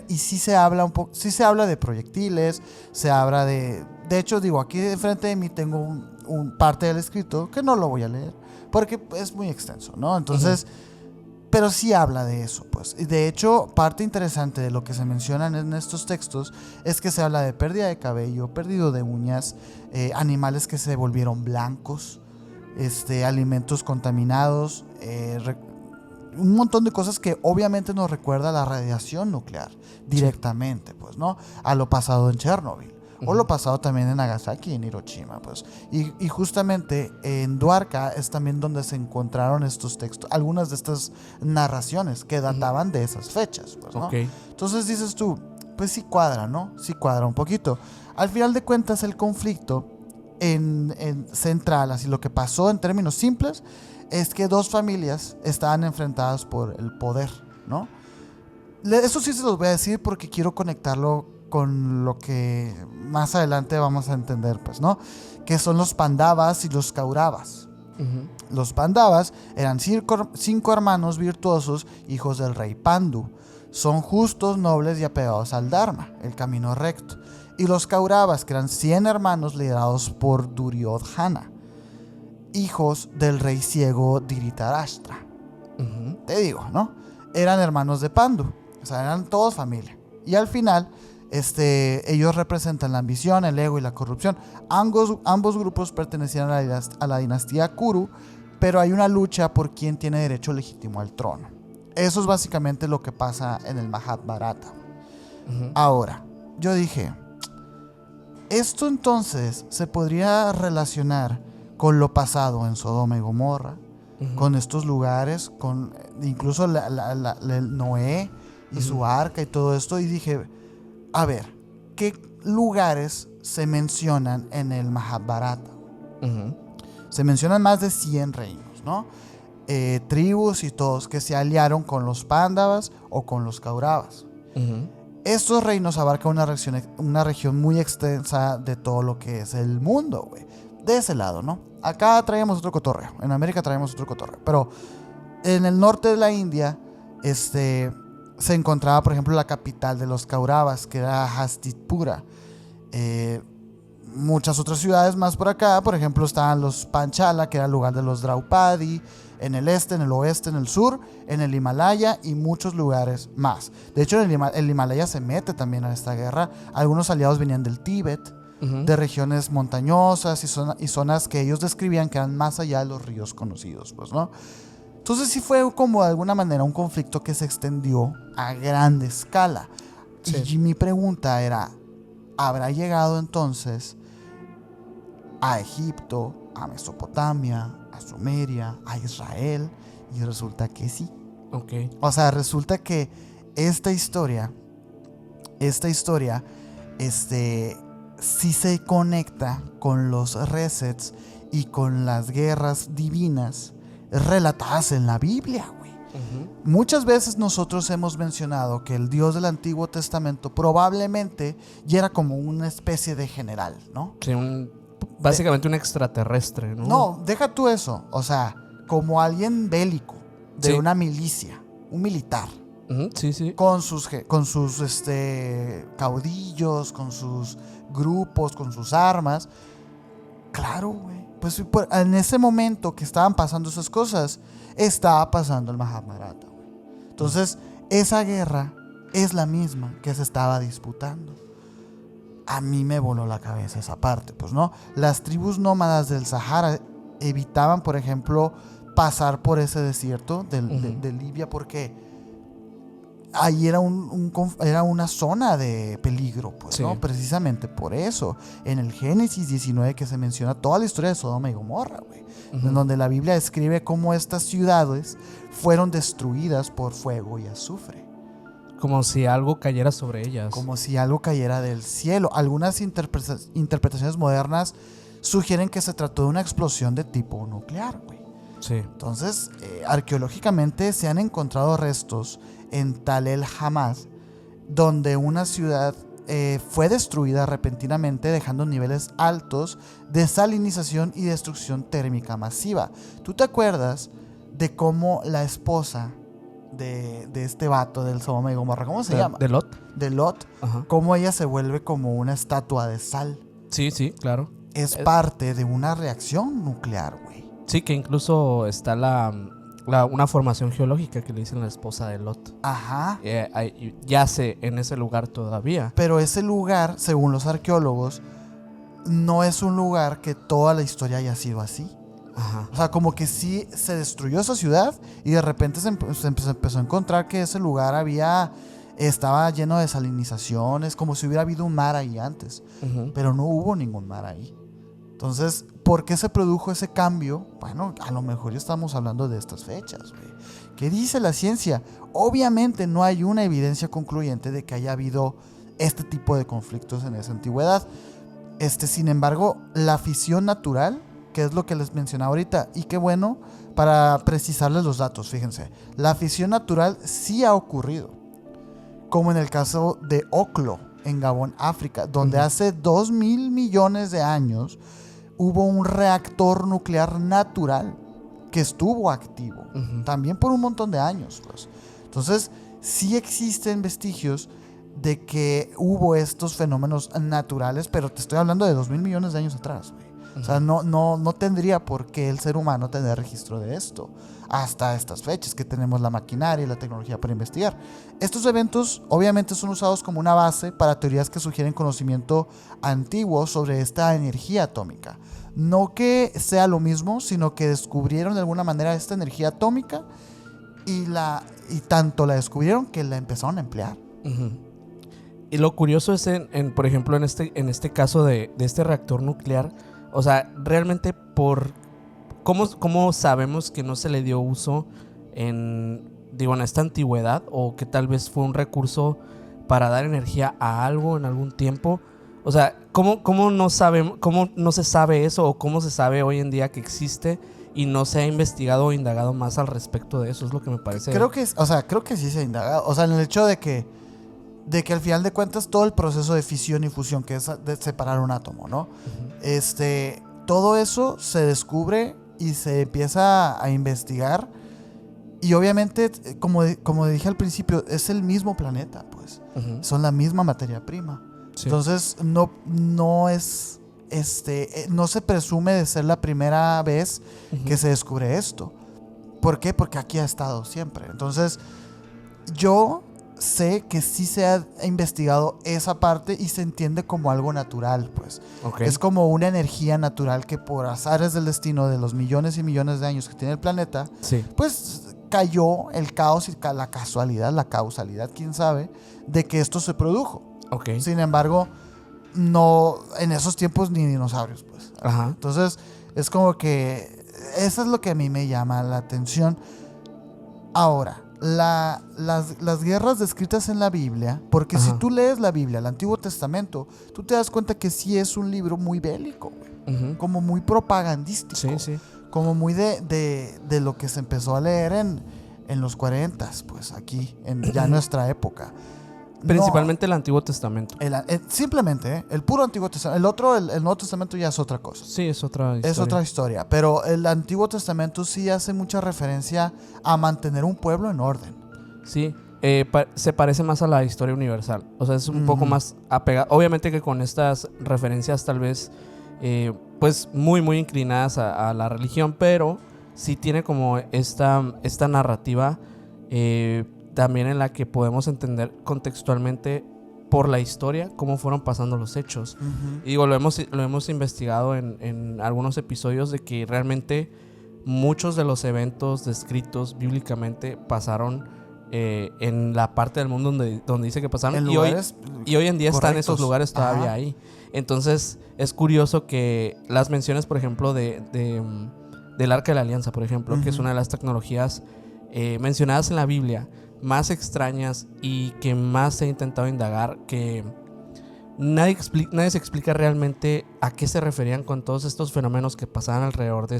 y sí se habla sí se habla de proyectiles, se habla de hecho, digo, aquí enfrente de mí tengo un parte del escrito que no lo voy a leer porque es muy extenso, ¿no? Entonces, pero sí habla de eso, pues. Y de hecho, parte interesante de lo que se mencionan en estos textos es que se habla de pérdida de cabello, pérdida de uñas, animales que se volvieron blancos, alimentos contaminados, un montón de cosas que obviamente nos recuerda a la radiación nuclear directamente, pues, ¿no? A lo pasado en Chernobyl. O lo pasado también en Nagasaki y en Hiroshima, pues. Y justamente en Dwarka es también donde se encontraron estos textos, algunas de estas narraciones que databan de esas fechas, pues, ¿no? Entonces dices tú, pues sí cuadra, ¿no? Sí cuadra un poquito. Al final de cuentas, el conflicto en central, así lo que pasó en términos simples, es que dos familias estaban enfrentadas por el poder, ¿no? Eso sí se los voy a decir porque quiero conectarlo con lo que más adelante vamos a entender, pues, ¿no? Que son los Pandavas y los Kauravas. Los Pandavas eran 5 hermanos virtuosos, hijos del rey Pandu. Son justos, nobles y apegados al Dharma, el camino recto. Y los Kauravas, que eran 100 hermanos liderados por Duryodhana, hijos del rey ciego Dhritarashtra. Te digo, ¿no? Eran hermanos de Pandu, o sea, eran todos familia. Y al final, ellos representan la ambición, el ego y la corrupción. Ambos grupos pertenecían a la dinastía Kuru, pero hay una lucha por quién tiene derecho legítimo al trono. Eso es básicamente lo que pasa en el Mahabharata. Ahora, yo dije, esto entonces se podría relacionar con lo pasado en Sodoma y Gomorra, con estos lugares, con incluso Noé y su arca y todo esto. Y dije, a ver, ¿qué lugares se mencionan en el Mahabharata? Se mencionan más de 100 reinos, ¿no? Tribus y todos que se aliaron con los Pándavas o con los Kauravas. Estos reinos abarcan una región muy extensa de todo lo que es el mundo, güey. De ese lado, ¿no? Acá traemos otro cotorreo. En América traemos otro cotorreo. Pero en el norte de la India, se encontraba, por ejemplo, la capital de los Kauravas, que era Hastipura. muchas otras ciudades más por acá. Por ejemplo, estaban los Panchala, que era el lugar de los Draupadi, en el este, en el oeste, en el sur, en el Himalaya y muchos lugares más. De hecho, el Himalaya se mete también a esta guerra. Algunos aliados venían del Tíbet, de regiones montañosas y zonas que ellos describían que eran más allá de los ríos conocidos, pues, ¿no? Entonces sí fue como de alguna manera un conflicto que se extendió a gran escala. Sí. Y mi pregunta era, ¿habrá llegado entonces a Egipto, a Mesopotamia, a Sumeria, a Israel? Y resulta que sí. Okay. O sea, resulta que esta historia, sí se conecta con los resets y con las guerras divinas relatadas en la Biblia, güey. Muchas veces nosotros hemos mencionado que el Dios del Antiguo Testamento probablemente ya era como una especie de general, ¿no? Sí, básicamente un extraterrestre, ¿no? No, deja tú eso. O sea, como alguien bélico de una milicia, un militar. Sí, sí. Con sus caudillos, con sus grupos, con sus armas. Claro, güey. Pues en ese momento que estaban pasando esas cosas, estaba pasando el Mahabharata, güey. Entonces, esa guerra es la misma que se estaba disputando. A mí me voló la cabeza esa parte, pues, ¿no? Las tribus nómadas del Sahara evitaban, por ejemplo, pasar por ese desierto de Libia porque ahí era una zona de peligro, pues, ¿no? Precisamente por eso. En el Génesis 19 que se menciona toda la historia de Sodoma y Gomorra, güey. En donde la Biblia describe cómo estas ciudades fueron destruidas por fuego y azufre. Como si algo cayera sobre ellas. Como si algo cayera del cielo. Algunas interpretaciones modernas sugieren que se trató de una explosión de tipo nuclear, güey. Sí. Entonces, arqueológicamente se han encontrado restos en Tal el Hamad, donde una ciudad fue destruida repentinamente, dejando niveles altos de salinización y destrucción térmica masiva. ¿Tú te acuerdas de cómo la esposa de este vato del Sodoma y Gomorra, ¿cómo se llama? ¿De Lot? De Lot. Cómo ella se vuelve como una estatua de sal. Sí, sí, claro. Es parte de una reacción nuclear, güey. Sí, que incluso está una formación geológica que le dicen la esposa de Lot. Ajá. Yace en ese lugar todavía. Pero ese lugar, según los arqueólogos, no es un lugar que toda la historia haya sido así. Ajá. O sea, como que sí se destruyó esa ciudad y de repente se empezó a encontrar que ese lugar estaba lleno de salinizaciones, como si hubiera habido un mar ahí antes. Pero no hubo ningún mar ahí. Entonces, ¿por qué se produjo ese cambio? Bueno, a lo mejor ya estamos hablando de estas fechas, güey. ¿Qué dice la ciencia? Obviamente no hay una evidencia concluyente de que haya habido este tipo de conflictos en esa antigüedad. Sin embargo, la fisión natural, que es lo que les mencionaba ahorita, y qué bueno, para precisarles los datos, fíjense. La fisión natural sí ha ocurrido, como en el caso de Oklo, en Gabón, África, donde hace 2,000 millones de años hubo un reactor nuclear natural que estuvo activo, también por un montón de años, pues. Entonces, sí existen vestigios de que hubo estos fenómenos naturales, pero te estoy hablando de 2,000 millones de años atrás, güey. O sea, no tendría por qué el ser humano tener registro de esto hasta estas fechas que tenemos la maquinaria y la tecnología para investigar. Estos eventos obviamente son usados como una base para teorías que sugieren conocimiento antiguo sobre esta energía atómica. No que sea lo mismo, sino que descubrieron de alguna manera esta energía atómica y tanto la descubrieron que la empezaron a emplear. Y lo curioso es, por ejemplo, en este caso de este reactor nuclear, o sea, realmente ¿cómo sabemos que no se le dio uso en esta antigüedad? O que tal vez fue un recurso para dar energía a algo en algún tiempo. O sea, ¿cómo no se sabe eso? ¿O cómo se sabe hoy en día que existe y no se ha investigado o indagado más al respecto de eso? Es lo que me parece. Creo que sí se ha indagado. O sea, en el hecho de que al final de cuentas todo el proceso de fisión y fusión, que es de separar un átomo, ¿no? Todo eso se descubre y se empieza a investigar. Y obviamente, como dije al principio, es el mismo planeta, pues. Son la misma materia prima. Sí. Entonces, no es no se presume de ser la primera vez que se descubre esto. ¿Por qué? Porque aquí ha estado siempre. Entonces, yo sé que sí se ha investigado esa parte y se entiende como algo natural, pues. Okay. Es como una energía natural que por azares del destino de los millones y millones de años que tiene el planeta, Sí. pues cayó el caos y la casualidad, la causalidad, quién sabe, de que esto se produjo. Okay. Sin embargo, no en esos tiempos ni dinosaurios, pues. Ajá. Entonces, es como que eso es lo que a mí me llama la atención. Ahora, las guerras descritas en la Biblia, porque Ajá. si tú lees la Biblia, el Antiguo Testamento, tú te das cuenta que sí es un libro muy bélico, güey. Como muy propagandístico. Sí, sí. Como muy de lo que se empezó a leer en los 40s, pues aquí, en ya nuestra época. Principalmente el Antiguo Testamento. Simplemente, el puro Antiguo Testamento. El otro, el Nuevo Testamento ya es otra cosa. Sí, es otra historia. Es otra historia. Pero el Antiguo Testamento sí hace mucha referencia a mantener un pueblo en orden. Sí, se parece más a la historia universal. O sea, es un poco más apegado. Obviamente que con estas referencias tal vez, pues muy, muy inclinadas a la religión, pero sí tiene como esta narrativa también en la que podemos entender contextualmente por la historia cómo fueron pasando los hechos. Y digo, lo hemos investigado en algunos episodios de que realmente muchos de los eventos descritos bíblicamente pasaron en la parte del mundo donde dice que pasaron. Y hoy en día están esos lugares todavía ahí. Entonces es curioso que las menciones, por ejemplo, del Arca de la Alianza, por ejemplo, que es una de las tecnologías mencionadas en la Biblia más extrañas y que más se ha intentado indagar, que nadie se explica realmente a qué se referían con todos estos fenómenos que pasaban alrededor de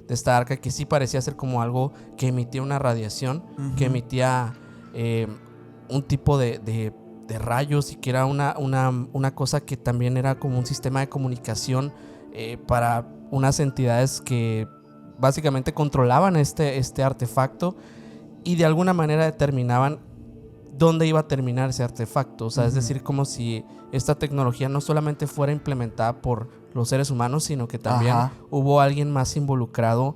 esta arca, que sí parecía ser como algo que emitía una radiación, que emitía un tipo de rayos, y que era una cosa que también era como un sistema de comunicación para unas entidades que básicamente controlaban este artefacto y de alguna manera determinaban dónde iba a terminar ese artefacto. O sea, es decir, como si esta tecnología no solamente fuera implementada por los seres humanos, sino que también hubo alguien más involucrado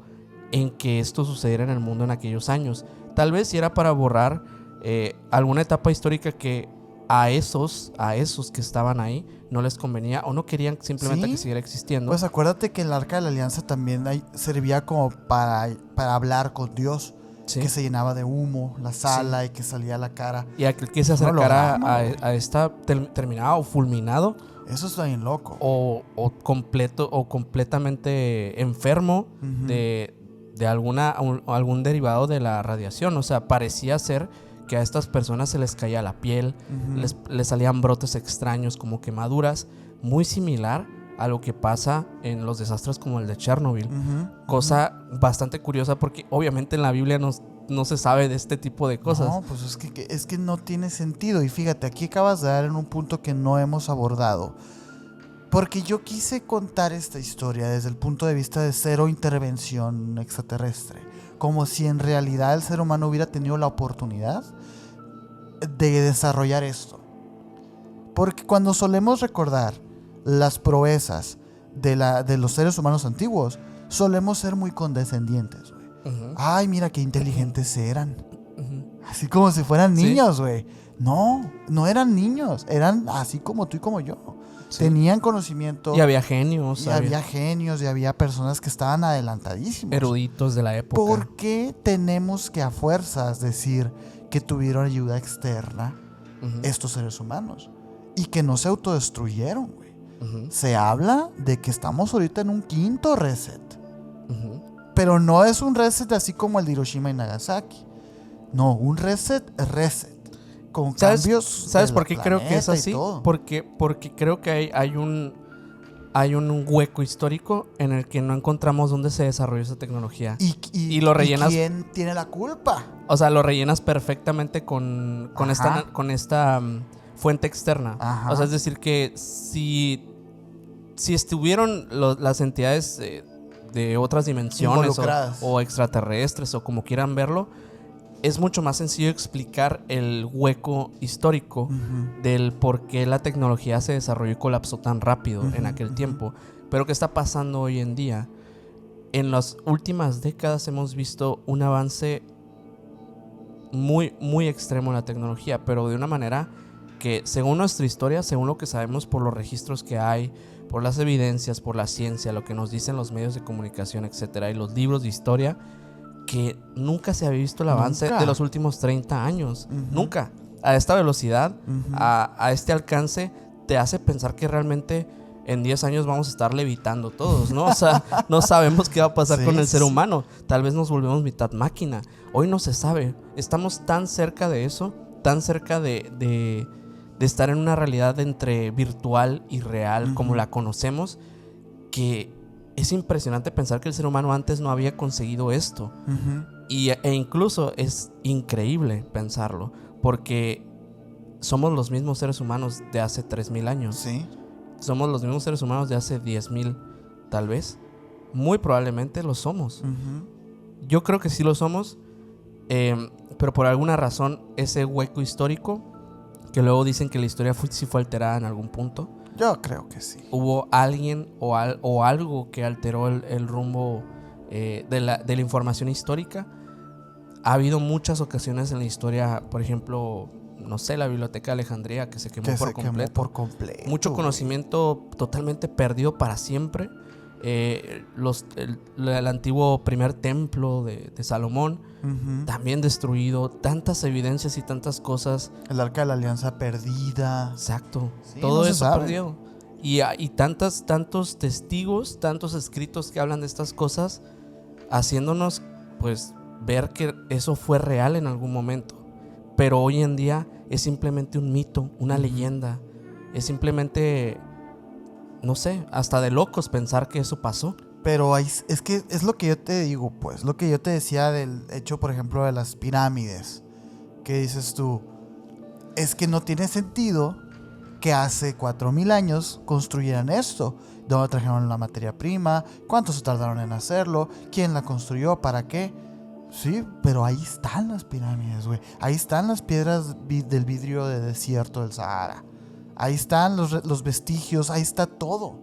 en que esto sucediera en el mundo en aquellos años. Tal vez si era para borrar alguna etapa histórica que a esos que estaban ahí no les convenía o no querían simplemente que siguiera existiendo. Pues acuérdate que el Arca de la Alianza también servía como para hablar con Dios. Sí. Que se llenaba de humo la sala y que salía la cara. Y aquel que se acercara a esta terminado o fulminado. Eso está bien loco. O completamente enfermo de algún derivado de la radiación. O sea, parecía ser que a estas personas se les caía la piel, les salían brotes extraños como quemaduras, muy similar a lo que pasa en los desastres como el de Chernobyl. Cosa bastante curiosa porque obviamente en la Biblia no se sabe de este tipo de cosas. No, pues es que no tiene sentido. Y fíjate, aquí acabas de dar en un punto que no hemos abordado. Porque yo quise contar esta historia desde el punto de vista de cero intervención extraterrestre. Como si en realidad el ser humano hubiera tenido la oportunidad de desarrollar esto. Porque cuando solemos recordar las proezas de los seres humanos antiguos, solemos ser muy condescendientes, güey. Ay, mira qué inteligentes eran. Así como si fueran niños, güey. No eran niños, eran así como tú y como yo. Tenían conocimiento. Y había genios. Y había personas que estaban adelantadísimos. Eruditos de la época. ¿Por qué tenemos que a fuerzas decir que tuvieron ayuda externa estos seres humanos? Y que no se autodestruyeron, güey. Se habla de que estamos ahorita en un quinto reset. Pero no es un reset así como el de Hiroshima y Nagasaki. No, un reset. Con cambios. ¿Sabes por qué creo que es así? Porque creo que hay un hueco histórico en el que no encontramos dónde se desarrolló esa tecnología. Y lo rellenas. ¿Y quién tiene la culpa? O sea, lo rellenas perfectamente con esta fuente externa. O sea, es decir, que si estuvieron las entidades de otras dimensiones o extraterrestres o como quieran verlo, es mucho más sencillo explicar el hueco histórico del por qué la tecnología se desarrolló y colapsó tan rápido en aquel tiempo. Pero ¿qué está pasando hoy en día? En las últimas décadas hemos visto un avance muy, muy extremo en la tecnología, pero de una manera que, según nuestra historia, según lo que sabemos por los registros que hay, por las evidencias, por la ciencia, lo que nos dicen los medios de comunicación, etcétera, y los libros de historia, que nunca se había visto el avance de los últimos 30 años. Nunca. A esta velocidad, a este alcance, te hace pensar que realmente en 10 años vamos a estar levitando todos, ¿no? O sea, no sabemos qué va a pasar con el ser humano. Tal vez nos volvemos mitad máquina. Hoy no se sabe. Estamos tan cerca de eso, tan cerca de estar en una realidad entre virtual y real como la conocemos, que es impresionante pensar que el ser humano antes no había conseguido esto. E incluso es increíble pensarlo, porque somos los mismos seres humanos de hace 3,000 años. Sí. Somos los mismos seres humanos de hace 10,000, tal vez. Muy probablemente lo somos. Yo creo que sí lo somos, pero por alguna razón ese hueco histórico, que luego dicen que la historia sí fue alterada en algún punto. Yo creo que sí. Hubo alguien o algo que alteró el rumbo de la información histórica. Ha habido muchas ocasiones en la historia, por ejemplo, no sé, la Biblioteca de Alejandría, que se quemó por completo. Mucho conocimiento totalmente perdido para siempre. El antiguo primer templo de Salomón, también destruido. Tantas evidencias y tantas cosas. El Arca de la Alianza perdida. Exacto. Sí, todo no eso perdido. Y tantos testigos, tantos escritos que hablan de estas cosas, haciéndonos pues ver que eso fue real en algún momento. Pero hoy en día es simplemente un mito, una leyenda. Es simplemente, no sé, hasta de locos pensar que eso pasó. Pero es que es lo que yo te digo, pues. Lo que yo te decía del hecho, por ejemplo, de las pirámides. Que dices tú, es que no tiene sentido que hace 4,000 años construyeran esto. ¿De dónde trajeron la materia prima? ¿Cuánto se tardaron en hacerlo? ¿Quién la construyó? ¿Para qué? Sí, pero ahí están las pirámides, güey. Ahí están las piedras del vidrio de desierto del Sahara. Ahí están los vestigios, ahí está todo.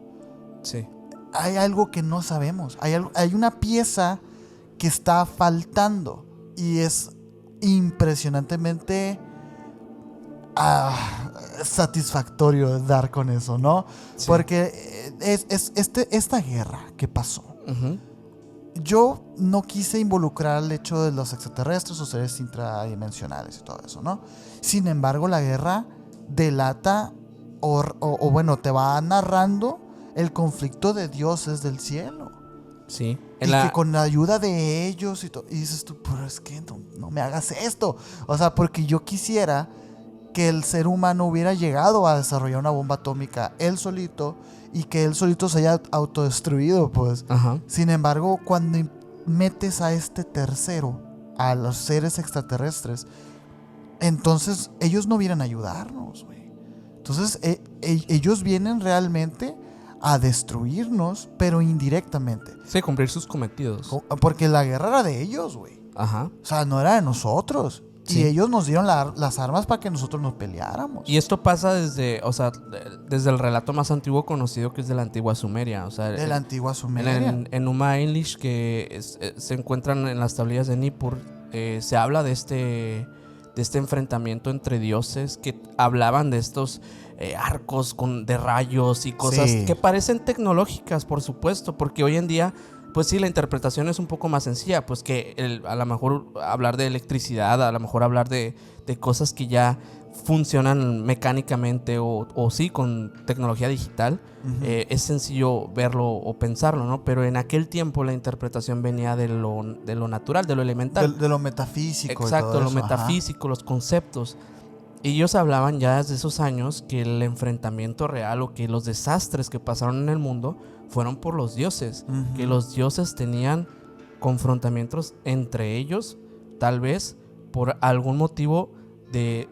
Sí. Hay algo que no sabemos. Hay una pieza que está faltando. Y es impresionantemente satisfactorio dar con eso, ¿no? Sí. Porque esta guerra que pasó, yo no quise involucrar el hecho de los extraterrestres o seres intradimensionales y todo eso, ¿no? Sin embargo, la guerra delata o bueno, te va narrando el conflicto de dioses del cielo. Sí. Que con la ayuda de ellos y dices tú, pero es que no me hagas esto. O sea, porque yo quisiera que el ser humano hubiera llegado a desarrollar una bomba atómica él solito y que él solito se haya autodestruido, pues. Sin embargo, cuando metes a este tercero, a los seres extraterrestres, entonces ellos no vienen a ayudarnos, güey. Entonces ellos vienen realmente a destruirnos, pero indirectamente. Sí, cumplir sus cometidos. Porque la guerra era de ellos, güey. O sea, no era de nosotros. Sí. Y ellos nos dieron las armas para que nosotros nos peleáramos. Y esto pasa desde el relato más antiguo conocido, que es de la antigua Sumeria. O sea, de la antigua Sumeria. En Numa English, que se encuentran en las tablillas de Nippur, se habla de este enfrentamiento entre dioses que hablaban de estos arcos de rayos y cosas que parecen tecnológicas, por supuesto, porque hoy en día, pues sí, la interpretación es un poco más sencilla, pues que a lo mejor hablar de electricidad, a lo mejor hablar de cosas que ya funcionan mecánicamente o sí con tecnología digital, es sencillo verlo o pensarlo, ¿no? Pero en aquel tiempo la interpretación venía de lo natural, de lo elemental. De lo metafísico. Exacto, lo metafísico, los conceptos. Y ellos hablaban ya desde esos años que el enfrentamiento real o que los desastres que pasaron en el mundo fueron por los dioses, que los dioses tenían confrontamientos entre ellos, tal vez por algún motivo de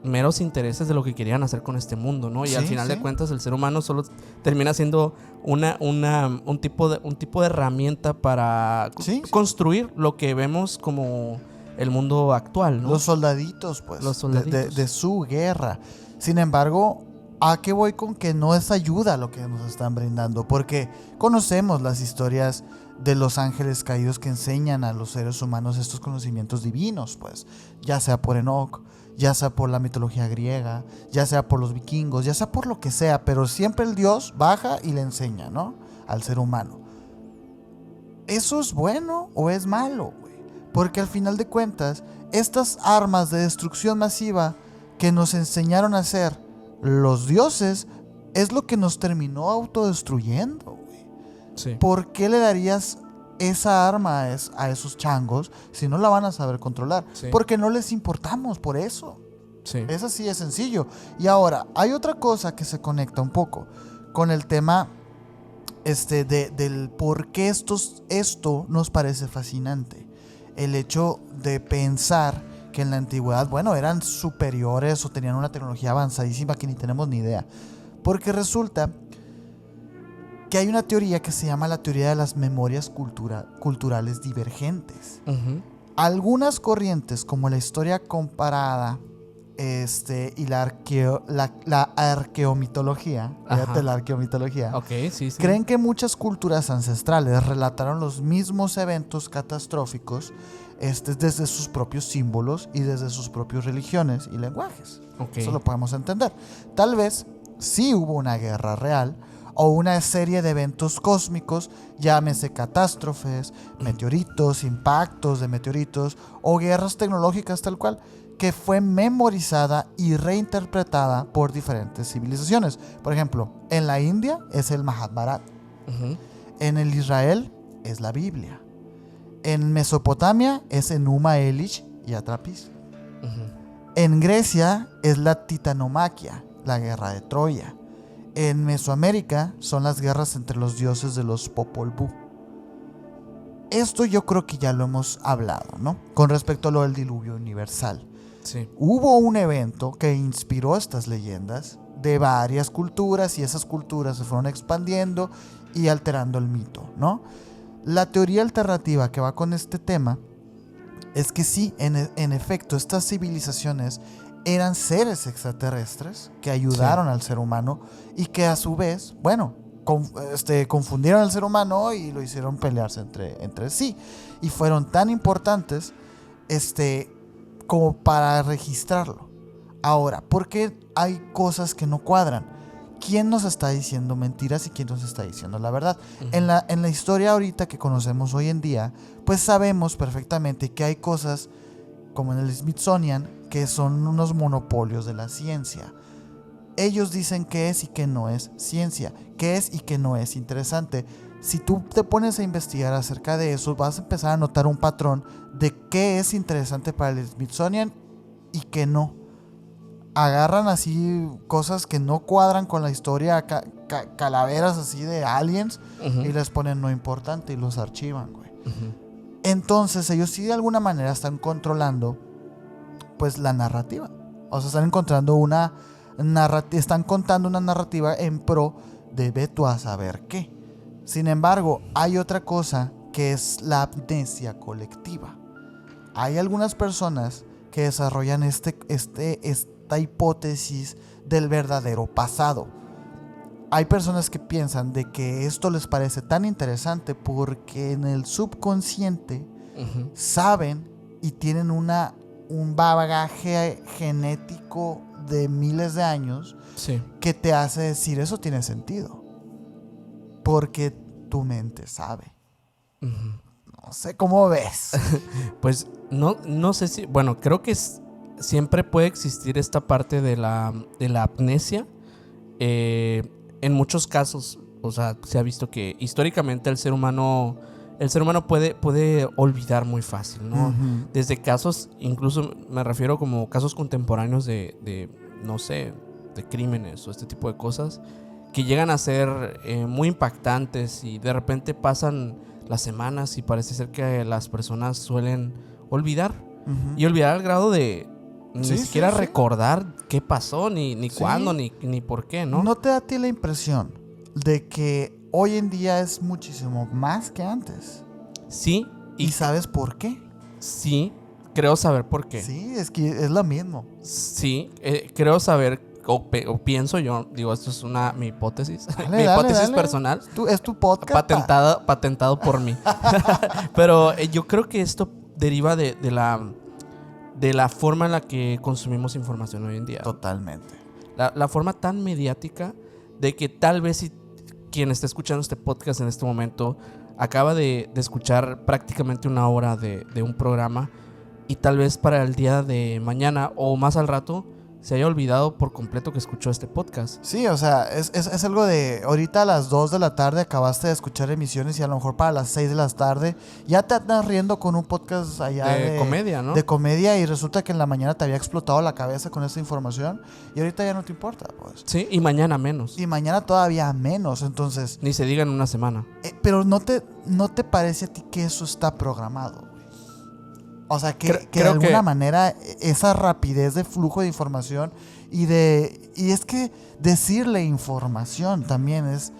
meros intereses de lo que querían hacer con este mundo, ¿no? Y al final de cuentas el ser humano solo termina siendo un tipo de herramienta para construir lo que vemos como el mundo actual, ¿no? Los soldaditos, pues, Los soldaditos. de su guerra. Sin embargo, ¿a qué voy con que no es ayuda lo que nos están brindando? Porque conocemos las historias de los ángeles caídos que enseñan a los seres humanos estos conocimientos divinos, pues, ya sea por Enoch, ya sea por la mitología griega, ya sea por los vikingos, ya sea por lo que sea, pero siempre el Dios baja y le enseña, ¿no? Al ser humano. ¿Eso es bueno o es malo, güey? Porque al final de cuentas, estas armas de destrucción masiva que nos enseñaron a hacer los dioses es lo que nos terminó autodestruyendo, güey. Sí. ¿Por qué le darías esa arma a esos changos si no la van a saber controlar? Sí. Porque no les importamos por eso. Sí. Es así de sencillo. Y ahora, hay otra cosa que se conecta un poco con el tema del por qué esto nos parece fascinante. El hecho de pensar que en la antigüedad, bueno, eran superiores o tenían una tecnología avanzadísima que ni tenemos ni idea. Porque resulta que hay una teoría que se llama la teoría de las memorias culturales divergentes. Uh-huh. Algunas corrientes, como la historia comparada y la arqueomitología, fíjate, la arqueomitología, okay, sí. creen que muchas culturas ancestrales relataron los mismos eventos catastróficos desde sus propios símbolos y desde sus propias religiones y lenguajes. Okay. Eso lo podemos entender. Tal vez sí hubo una guerra real o una serie de eventos cósmicos, llámese catástrofes, meteoritos, impactos de meteoritos o guerras tecnológicas tal cual, que fue memorizada y reinterpretada por diferentes civilizaciones. Por ejemplo, en la India es el Mahabharata. Uh-huh. En el Israel es la Biblia. En Mesopotamia es Enuma Elish y Atrapis. Uh-huh. En Grecia es la Titanomaquia, la guerra de Troya. En Mesoamérica son las guerras entre los dioses de los Popol Vuh. Esto yo creo que ya lo hemos hablado, ¿no? Con respecto a lo del diluvio universal. Sí. Hubo un evento que inspiró estas leyendas de varias culturas y esas culturas se fueron expandiendo y alterando el mito, ¿no? La teoría alternativa que va con este tema es que sí, en efecto, estas civilizaciones eran seres extraterrestres que ayudaron al ser humano y que a su vez, bueno, confundieron al ser humano y lo hicieron pelearse entre sí. Y fueron tan importantes como para registrarlo. Ahora, ¿por qué hay cosas que no cuadran? ¿Quién nos está diciendo mentiras y quién nos está diciendo la verdad? Uh-huh. En la historia ahorita que conocemos hoy en día, pues sabemos perfectamente que hay cosas como en el Smithsonian que son unos monopolios de la ciencia. Ellos dicen qué es y qué no es ciencia, qué es y qué no es interesante. Si tú te pones a investigar acerca de eso, vas a empezar a notar un patrón de qué es interesante para el Smithsonian y qué no. Agarran así cosas que no cuadran con la historia, calaveras así de aliens, uh-huh, y les ponen no importante y los archivan, güey. Uh-huh. Entonces ellos sí de alguna manera están controlando pues la narrativa. O sea, están encontrando están contando una narrativa en pro de ve tú a saber qué. Sin embargo, hay otra cosa que es la amnesia colectiva. Hay algunas personas que desarrollan esta hipótesis del verdadero pasado. Hay personas que piensan de que esto les parece tan interesante porque en el subconsciente uh-huh, saben y tienen un bagaje genético de miles de años, sí, que te hace decir eso tiene sentido. Porque tu mente sabe. Uh-huh. No sé cómo ves. Pues no sé si... Bueno, creo que siempre puede existir esta parte de la amnesia. En muchos casos, o sea, se ha visto que históricamente el ser humano puede olvidar muy fácil, ¿no? Uh-huh. Desde casos, incluso me refiero como casos contemporáneos de no sé, de crímenes o este tipo de cosas que llegan a ser muy impactantes y de repente pasan las semanas y parece ser que las personas suelen olvidar. Uh-huh. Y olvidar al grado de ni siquiera recordar qué pasó, ni cuándo, ni por qué, ¿no? ¿No te da a ti la impresión de que hoy en día es muchísimo más que antes? Sí. ¿Y sabes por qué? Sí, creo saber por qué. Sí, es que es lo mismo. Sí, creo saber, o pienso yo, digo, esto es mi hipótesis, Dale, mi dale, hipótesis dale. personal, Es tu podcast. patentado por mí. Pero yo creo que esto deriva de la forma en la que consumimos información hoy en día. Totalmente. La forma tan mediática de que tal vez si quien está escuchando este podcast en este momento acaba de escuchar prácticamente una hora de un programa y tal vez para el día de mañana o más al rato se haya olvidado por completo que escuchó este podcast. Sí, o sea, es algo de ahorita a las 2 de la tarde acabaste de escuchar emisiones y a lo mejor para las 6 de la tarde ya te andas riendo con un podcast allá De comedia, ¿no? De comedia y resulta que en la mañana te había explotado la cabeza con esa información y ahorita ya no te importa, pues. Sí, y mañana menos. Y mañana todavía menos, entonces... Ni se diga en una semana. Pero ¿no te parece a ti que eso está programado? O sea, que de creo alguna que manera esa rapidez de flujo de información y es que decirle información también es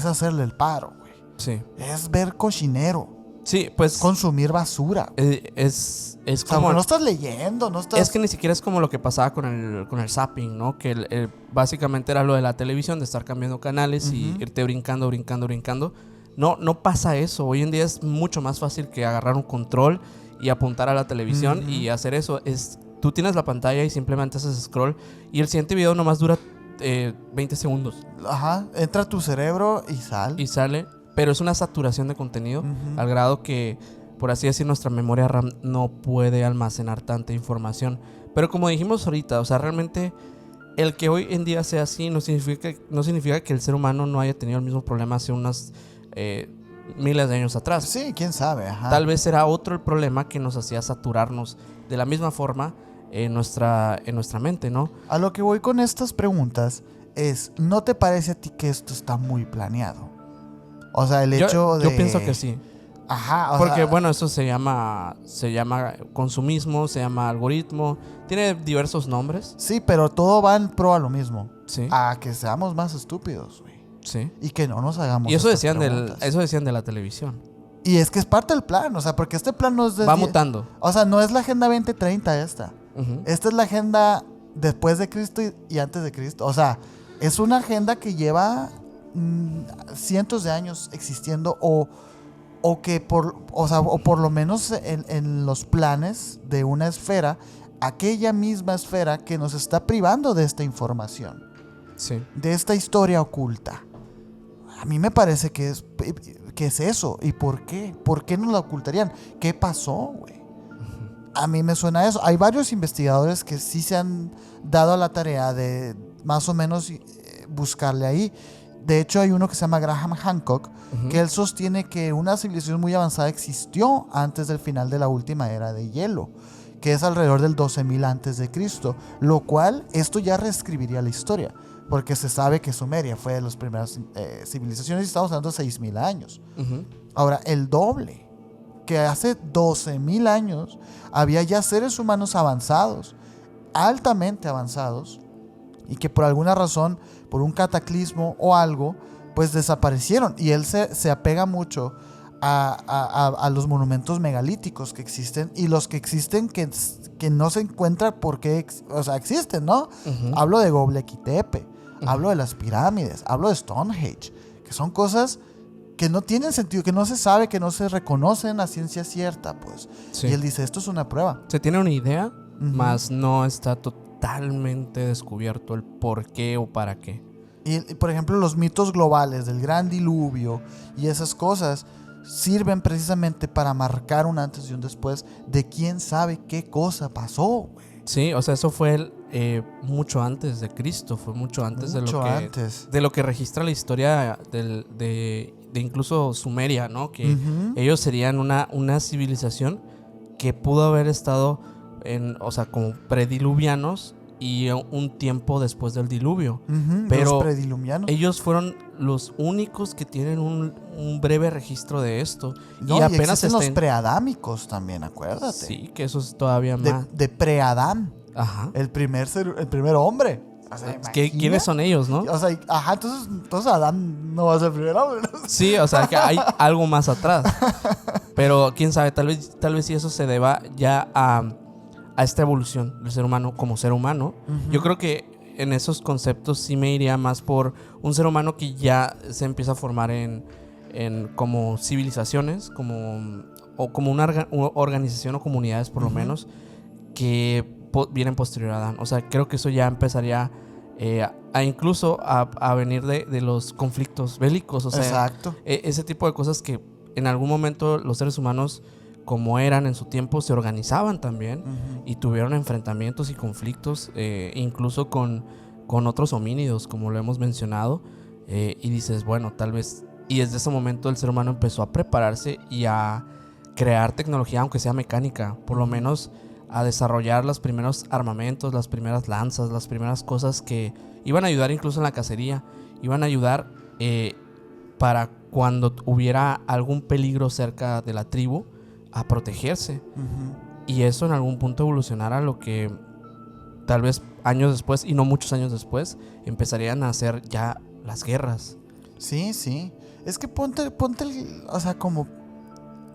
hacerle el paro, güey. sí. Es ver cochinero, Sí, pues consumir basura. es O sea, como... no estás leyendo, no estás... Es que ni siquiera es como lo que pasaba con el zapping, ¿no? Que básicamente era lo de la televisión, de estar cambiando canales y irte brincando. No pasa eso. Hoy en día es mucho más fácil que agarrar un control y apuntar a la televisión y hacer eso. Tú tienes la pantalla y simplemente haces scroll y el siguiente video nomás dura 20 segundos. Ajá, entra a tu cerebro y Y sale, pero es una saturación de contenido al grado que, por así decir, nuestra memoria RAM no puede almacenar tanta información. Pero como dijimos ahorita, o sea, realmente el que hoy en día sea así no significa que el ser humano no haya tenido el mismo problema hace unas miles de años atrás. Sí, quién sabe, ajá. Tal vez era otro el problema que nos hacía saturarnos de la misma forma en nuestra mente, ¿no? A lo que voy con estas preguntas es, ¿no te parece a ti que esto está muy planeado? O sea, el hecho de... Yo pienso que sí. Ajá, o Porque sea, bueno, eso se llama consumismo, se llama algoritmo, tiene diversos nombres. sí, pero todo va en pro a lo mismo. Sí. A que seamos más estúpidos, güey. Sí. Y que no nos hagamos Y eso estas decían preguntas. eso decían de la televisión. Y es que es parte del plan, o sea, porque este plan no es de... Va mutando. O sea, no es la Agenda 2030 esta. Ujú. Esta es la agenda después de Cristo y antes de Cristo. O sea, es una agenda que lleva cientos de años existiendo o que por lo menos en los planes de una esfera, aquella misma esfera que nos está privando de esta información, Sí. de esta historia oculta. A mí me parece que es eso. ¿Y por qué? ¿Por qué nos la ocultarían? ¿Qué pasó, güey? A mí me suena eso. Hay varios investigadores que sí se han dado a la tarea de más o menos buscarle ahí. De hecho, hay uno que se llama Graham Hancock, que él sostiene que una civilización muy avanzada existió antes del final de la última era de hielo, que es alrededor del 12.000 antes de Cristo, lo cual esto ya reescribiría la historia, porque se sabe que Sumeria fue de las primeras civilizaciones y estamos hablando de 6.000 años. Ujú. Ahora, el doble, que hace 12.000 años había ya seres humanos avanzados, altamente avanzados, y que por alguna razón, por un cataclismo o algo, pues desaparecieron. Y él se apega mucho a los monumentos megalíticos que existen y los que existen que no se encuentra porque, o sea, existen, ¿no? Hablo de Göbekli Tepe, hablo de las pirámides, hablo de Stonehenge, que son cosas que no tienen sentido, que no se sabe, que no se reconocen a ciencia cierta, pues. Sí. Y él dice, esto es una prueba. Se tiene una idea, mas no está totalmente descubierto el por qué o para qué. Y, por ejemplo, los mitos globales del gran diluvio y esas cosas sirven precisamente para marcar un antes y un después de quién sabe qué cosa pasó, güey. Sí, o sea, eso fue mucho antes de Cristo, fue mucho antes de lo que registra la historia de incluso Sumeria, ¿no? Que ellos serían una civilización que pudo haber estado o sea, como prediluvianos y un tiempo después del diluvio. Pero los prediluvianos. ellos fueron los únicos que tienen un breve registro de esto. No, y apenas existen los preadámicos también, acuérdate. Sí, que eso es todavía más. De preadán. Ajá. El primer hombre. O sea, ¿quiénes son ellos, no? O sea, ajá, entonces Adán no va a ser el primer hombre, ¿no? Sí, o sea, que hay algo más atrás. Pero quién sabe, tal vez si eso se deba ya a esta evolución del ser humano como ser humano. Yo creo que en esos conceptos sí me iría más por un ser humano que ya se empieza a formar en como civilizaciones, o como una organización o comunidades por lo menos, que vienen posterior a Adán. O sea, creo que eso ya empezaría a incluso a venir de los conflictos bélicos. O sea, exacto. Ese tipo de cosas que en algún momento los seres humanos, como eran en su tiempo, se organizaban también y tuvieron enfrentamientos y conflictos, incluso con otros homínidos, como lo hemos mencionado. Y dices, bueno, tal vez... Y desde ese momento el ser humano empezó a prepararse y a crear tecnología, aunque sea mecánica, por lo menos a desarrollar los primeros armamentos, las primeras lanzas, las primeras cosas que iban a ayudar incluso en la cacería, iban a ayudar para cuando hubiera algún peligro cerca de la tribu, a protegerse. Y eso en algún punto evolucionara a lo que tal vez años después, y no muchos años después, empezarían a hacer ya las guerras. Sí, sí. Es que ponte o sea, como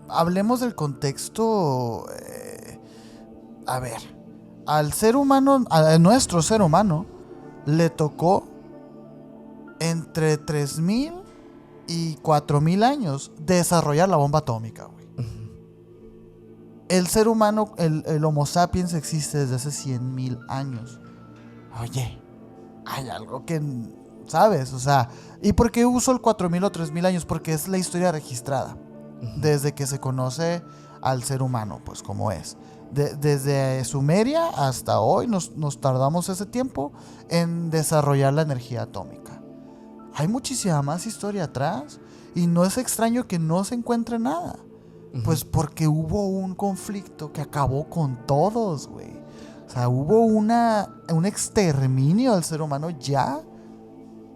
hablemos del contexto. A ver, al ser humano, a nuestro ser humano, le tocó entre 3000 y 4000 años desarrollar la bomba atómica, güey. El ser humano, el Homo sapiens existe desde hace 100,000 años. Oye, hay algo que, ¿sabes? O sea, ¿y por qué uso el 4000 o 3000 años? Porque es la historia registrada. Desde que se conoce al ser humano, pues como es. Desde Sumeria hasta hoy nos tardamos ese tiempo en desarrollar la energía atómica. Hay muchísima más historia atrás y no es extraño que no se encuentre nada. Pues porque hubo un conflicto que acabó con todos, güey. O sea, hubo un exterminio del ser humano ya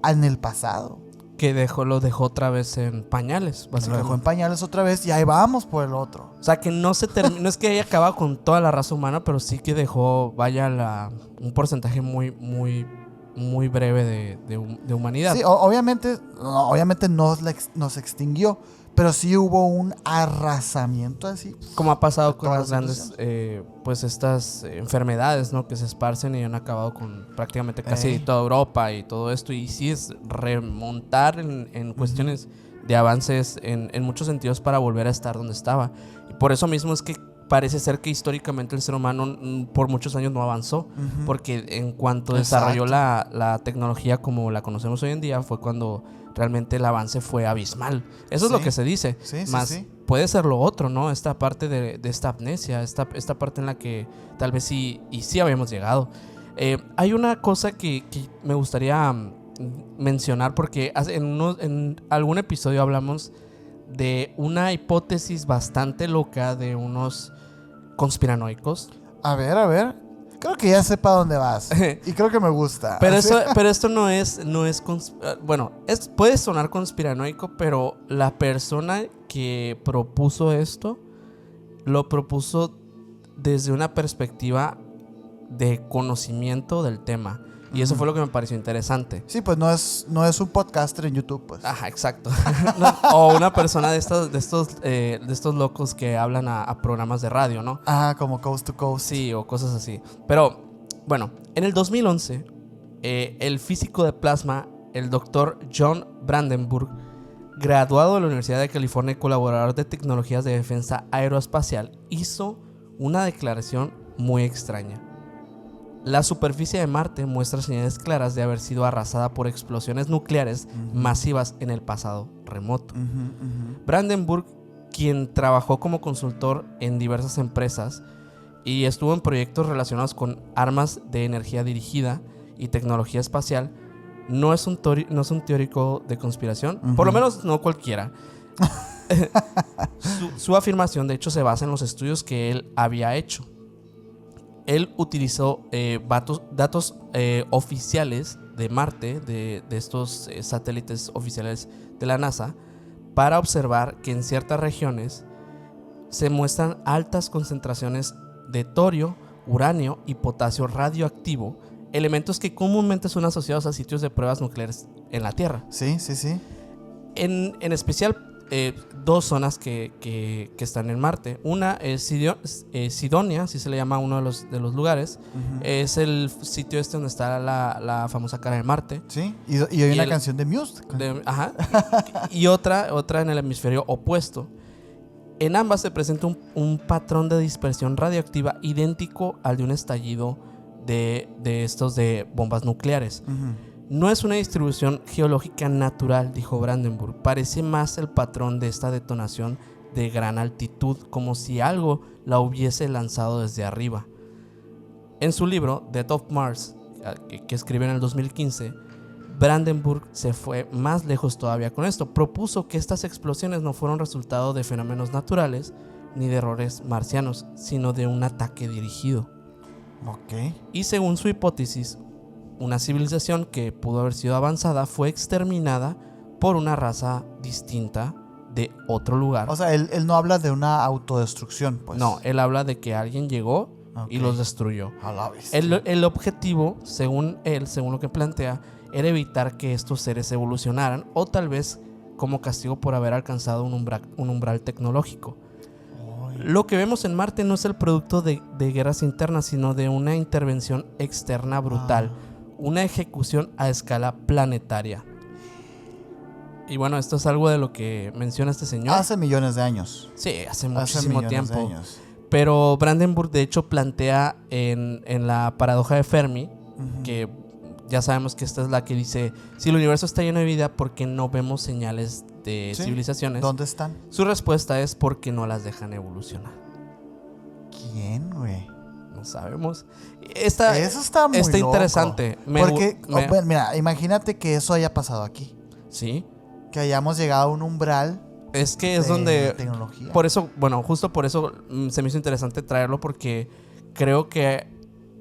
en el pasado. Que lo dejó otra vez en pañales, básicamente. Lo dejó en pañales otra vez y ahí vamos por el otro. O sea, que no se terminó, no es que haya acabado con toda la raza humana, pero sí que dejó, un porcentaje muy, muy, muy breve de humanidad. Sí, obviamente no nos extinguió, pero sí hubo un arrasamiento así. Como ha pasado con las grandes, pues estas enfermedades, ¿no? Que se esparcen y han acabado con prácticamente casi toda Europa y todo esto. Y sí es remontar en cuestiones de avances en muchos sentidos para volver a estar donde estaba. Y por eso mismo es que parece ser que históricamente el ser humano por muchos años no avanzó. Porque en cuanto desarrolló la tecnología como la conocemos hoy en día, fue cuando realmente el avance fue abismal. Eso es lo que se dice. Más puede ser lo otro, ¿no? Esta parte de esta amnesia, esta parte en la que tal vez sí habíamos llegado. Hay una cosa que me gustaría mencionar, porque en algún episodio hablamos de una hipótesis bastante loca de unos conspiranoicos. A ver. Creo que ya sepa dónde vas. Y creo que me gusta. Pero esto no es bueno, puede sonar conspiranoico, pero la persona que propuso esto lo propuso desde una perspectiva de conocimiento del tema. Y eso fue lo que me pareció interesante. Sí, pues no es un podcaster en YouTube, pues. Ajá, exacto. O una persona de estos locos que hablan a programas de radio, ¿no? Ajá, como Coast to Coast. Sí, o cosas así. Pero, bueno, en el 2011, el físico de plasma, el doctor John Brandenburg, graduado de la Universidad de California y colaborador de tecnologías de defensa aeroespacial, hizo una declaración muy extraña. La superficie de Marte muestra señales claras de haber sido arrasada por explosiones nucleares masivas en el pasado remoto. Brandenburg, quien trabajó como consultor en diversas empresas y estuvo en proyectos relacionados con armas de energía dirigida y tecnología espacial, no es un teórico de conspiración, por lo menos no cualquiera. Su afirmación, de hecho, se basa en los estudios que él había hecho. Él utilizó datos oficiales de Marte, de estos satélites oficiales de la NASA, para observar que en ciertas regiones se muestran altas concentraciones de torio, uranio y potasio radioactivo, elementos que comúnmente son asociados a sitios de pruebas nucleares en la Tierra. Sí. En especial, dos zonas que están en Marte. Una es Sidonia, así se le llama a uno de los lugares. Ujú. Es el sitio donde está la famosa cara de Marte. Sí, y hay una canción de Muse. Ajá. Y otra en el hemisferio opuesto. En ambas se presenta un patrón de dispersión radioactiva idéntico al de un estallido de bombas nucleares. Ujú. No es una distribución geológica natural, dijo Brandenburg. Parece más el patrón de esta detonación de gran altitud, como si algo la hubiese lanzado desde arriba. En su libro, Death of Mars, que escribió en el 2015, Brandenburg se fue más lejos todavía con esto. Propuso que estas explosiones no fueron resultado de fenómenos naturales ni de errores marcianos, sino de un ataque dirigido. Ok. Y según su hipótesis, una civilización que pudo haber sido avanzada fue exterminada por una raza distinta de otro lugar. O sea, él no habla de una autodestrucción, pues. No, él habla de que alguien llegó Ok. y los destruyó. A la bestia. El objetivo, según él, según lo que plantea, era evitar que estos seres evolucionaran o tal vez como castigo por haber alcanzado un umbral tecnológico. Ay. Lo que vemos en Marte no es el producto de guerras internas, sino de una intervención externa brutal. Una ejecución a escala planetaria. Y bueno, esto es algo de lo que menciona este señor. Hace millones de años. Sí, hace muchísimo millones de tiempo. años. Pero Brandenburg de hecho plantea en la paradoja de Fermi, Ujú. que ya sabemos que esta es la que dice, si el universo está lleno de vida, ¿por qué no vemos señales de Sí. civilizaciones? ¿Dónde están? Su respuesta es porque no las dejan evolucionar. ¿Quién, güey? No sabemos. Eso está muy loco. Interesante. Porque, bueno, mira, imagínate que eso haya pasado aquí. Sí. Que hayamos llegado a un umbral Es que es de donde... tecnología. Por eso, bueno, justo por eso se me hizo interesante traerlo, porque creo que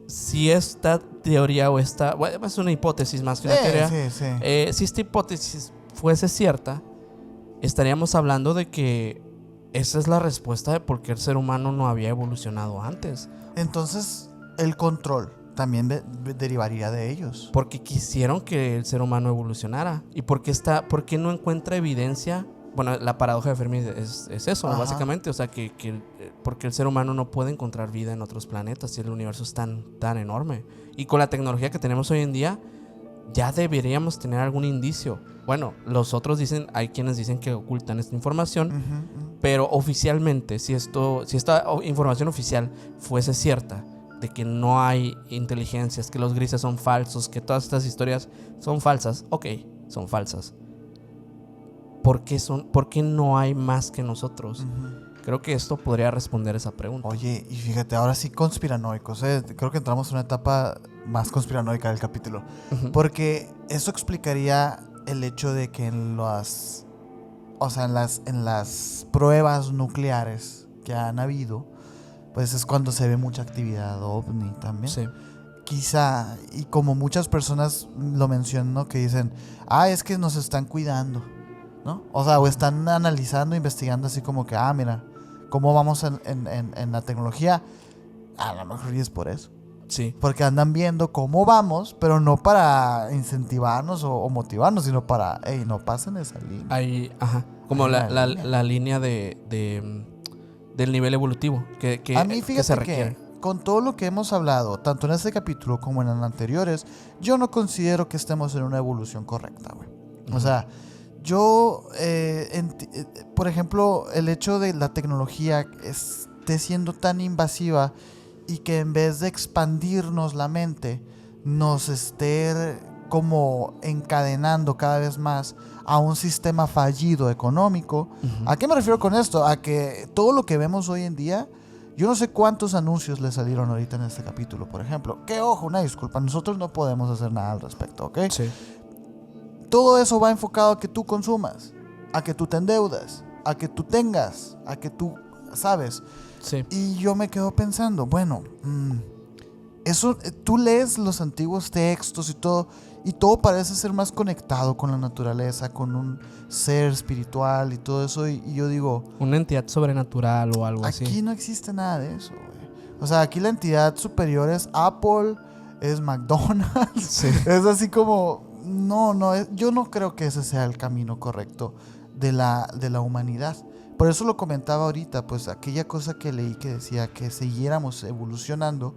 si esta teoría o esta... Bueno, es una hipótesis más que una teoría. Sí. Si esta hipótesis fuese cierta, estaríamos hablando de que esa es la respuesta de por qué el ser humano no había evolucionado antes. Entonces, el control también derivaría de ellos. Porque quisieron que el ser humano evolucionara. ¿Y por qué no encuentra evidencia? Bueno, la paradoja de Fermi es eso, Ajá. básicamente. O sea, porque el ser humano no puede encontrar vida en otros planetas y el universo es tan enorme. Y con la tecnología que tenemos hoy en día, ya deberíamos tener algún indicio. Bueno, los otros dicen, hay quienes dicen que ocultan esta información, Ujú. pero oficialmente, si esta información oficial fuese cierta, de que no hay inteligencias, que los grises son falsos, que todas estas historias son falsas, ok, son falsas. ¿Por qué no hay más que nosotros? Ujú. Creo que esto podría responder esa pregunta. Oye, y fíjate, ahora sí conspiranoicos. Creo que entramos en una etapa más conspiranoica del capítulo. Ujú. Porque eso explicaría el hecho de que en las pruebas nucleares que han habido, pues es cuando se ve mucha actividad ovni también. Sí. Quizá, y como muchas personas lo mencionan, ¿no? Que dicen, es que nos están cuidando, ¿no? O sea, o están analizando, investigando así como que, mira, cómo vamos en la tecnología. A lo mejor y es por eso. Sí. Porque andan viendo cómo vamos, pero no para incentivarnos o motivarnos, sino para, hey, no pasen esa línea. Hay, como la línea del nivel evolutivo que A mí, se fíjate requiere. que con todo lo que hemos hablado, tanto en este capítulo como en los anteriores, yo no considero que estemos en una evolución correcta, güey. O sea, yo, por ejemplo, el hecho de la tecnología esté siendo tan invasiva y que en vez de expandirnos la mente, nos esté como encadenando cada vez más a un sistema fallido económico. Ujú. ¿A qué me refiero con esto? A que todo lo que vemos hoy en día, yo no sé cuántos anuncios le salieron ahorita en este capítulo, por ejemplo. Que ojo, una disculpa, nosotros no podemos hacer nada al respecto, ¿ok? Sí. Todo eso va enfocado a que tú consumas, a que tú te endeudas, a que tú tengas, a que tú, ¿sabes? Sí. Y yo me quedo pensando, bueno, eso, tú lees los antiguos textos y todo parece ser más conectado con la naturaleza, con un ser espiritual y todo eso. Y yo digo, Una entidad sobrenatural o algo aquí así. no existe nada de eso, güey. O sea, aquí la entidad superior es Apple, es McDonald's. Sí. Es así como, no, yo no creo que ese sea el camino correcto de la humanidad. Por eso lo comentaba ahorita, pues aquella cosa que leí que decía que siguiéramos evolucionando,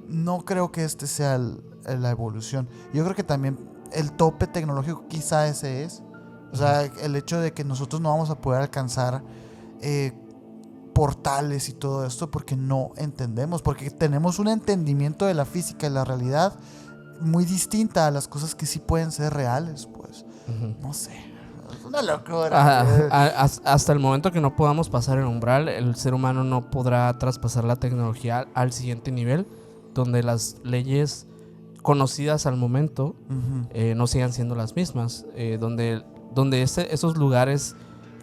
no creo que este sea la evolución. Yo creo que también el tope tecnológico quizá ese es. O sea, el hecho de que nosotros no vamos a poder alcanzar portales y todo esto porque no entendemos, porque tenemos un entendimiento de la física y la realidad muy distinta a las cosas que sí pueden ser reales, pues. No sé. Es una locura. Hasta el momento que no podamos pasar el umbral, el ser humano no podrá traspasar la tecnología al siguiente nivel, donde las leyes conocidas al momento no sigan siendo las mismas, donde esos lugares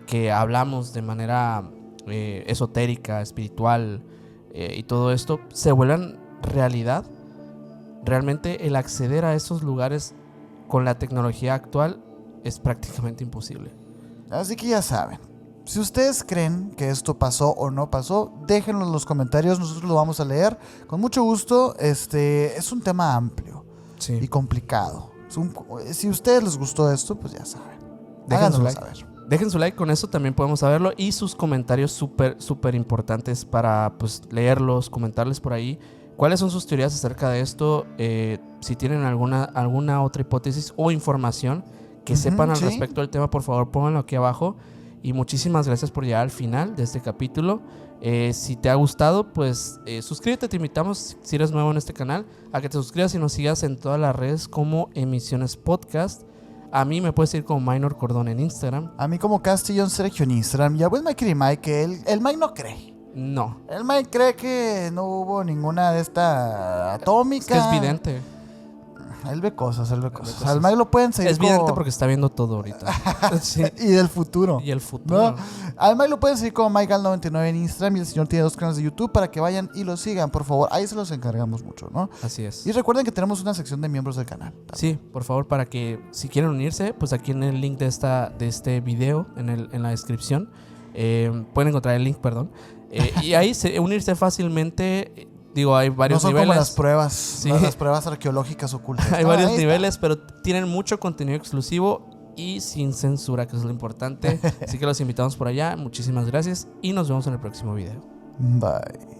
que hablamos de manera esotérica, espiritual y todo esto se vuelvan realidad. Realmente el acceder a esos lugares con la tecnología actual es prácticamente imposible. Así que ya saben, si ustedes creen que esto pasó o no pasó, déjenlo en los comentarios, nosotros lo vamos a leer con mucho gusto. Es un tema amplio y complicado. Si a ustedes les gustó esto, pues ya saben, háganoslo saber. Dejen su like, con eso también podemos saberlo, y sus comentarios súper importantes para pues leerlos, comentarles por ahí cuáles son sus teorías acerca de esto, si tienen alguna otra hipótesis o información que sepan al respecto del tema, por favor pónganlo aquí abajo. Y muchísimas gracias por llegar al final de este capítulo. Si te ha gustado, pues suscríbete. Te invitamos, si eres nuevo en este canal, a que te suscribas y nos sigas en todas las redes como Emisiones Podcast. A mí me puedes seguir como Minor Cordón en Instagram. A mí como Castillón Sergio en Instagram. Y a buen Mike y Mike, que el Mike no cree. No. El Mike cree que no hubo ninguna de esta atómica. Es que es vidente. Él ve cosas. Al Mike lo pueden seguir. Es vidente porque está viendo todo ahorita. Sí. Y del futuro. Y el futuro. ¿No? Al Mike lo pueden seguir como MikeAl99 en Instagram. Y el señor tiene 2 canales de YouTube para que vayan y lo sigan, por favor. Ahí se los encargamos mucho, ¿no? Así es. Y recuerden que tenemos una sección de miembros del canal también. Sí, por favor, para que si quieren unirse, pues aquí en el link de este video, en la descripción, pueden encontrar el link, perdón. Y ahí unirse fácilmente. Digo, hay varios niveles. No son como las pruebas, sí. Las pruebas arqueológicas ocultas. Hay varios niveles, pero tienen mucho contenido exclusivo y sin censura, que es lo importante. Así que los invitamos por allá. Muchísimas gracias y nos vemos en el próximo video. Bye.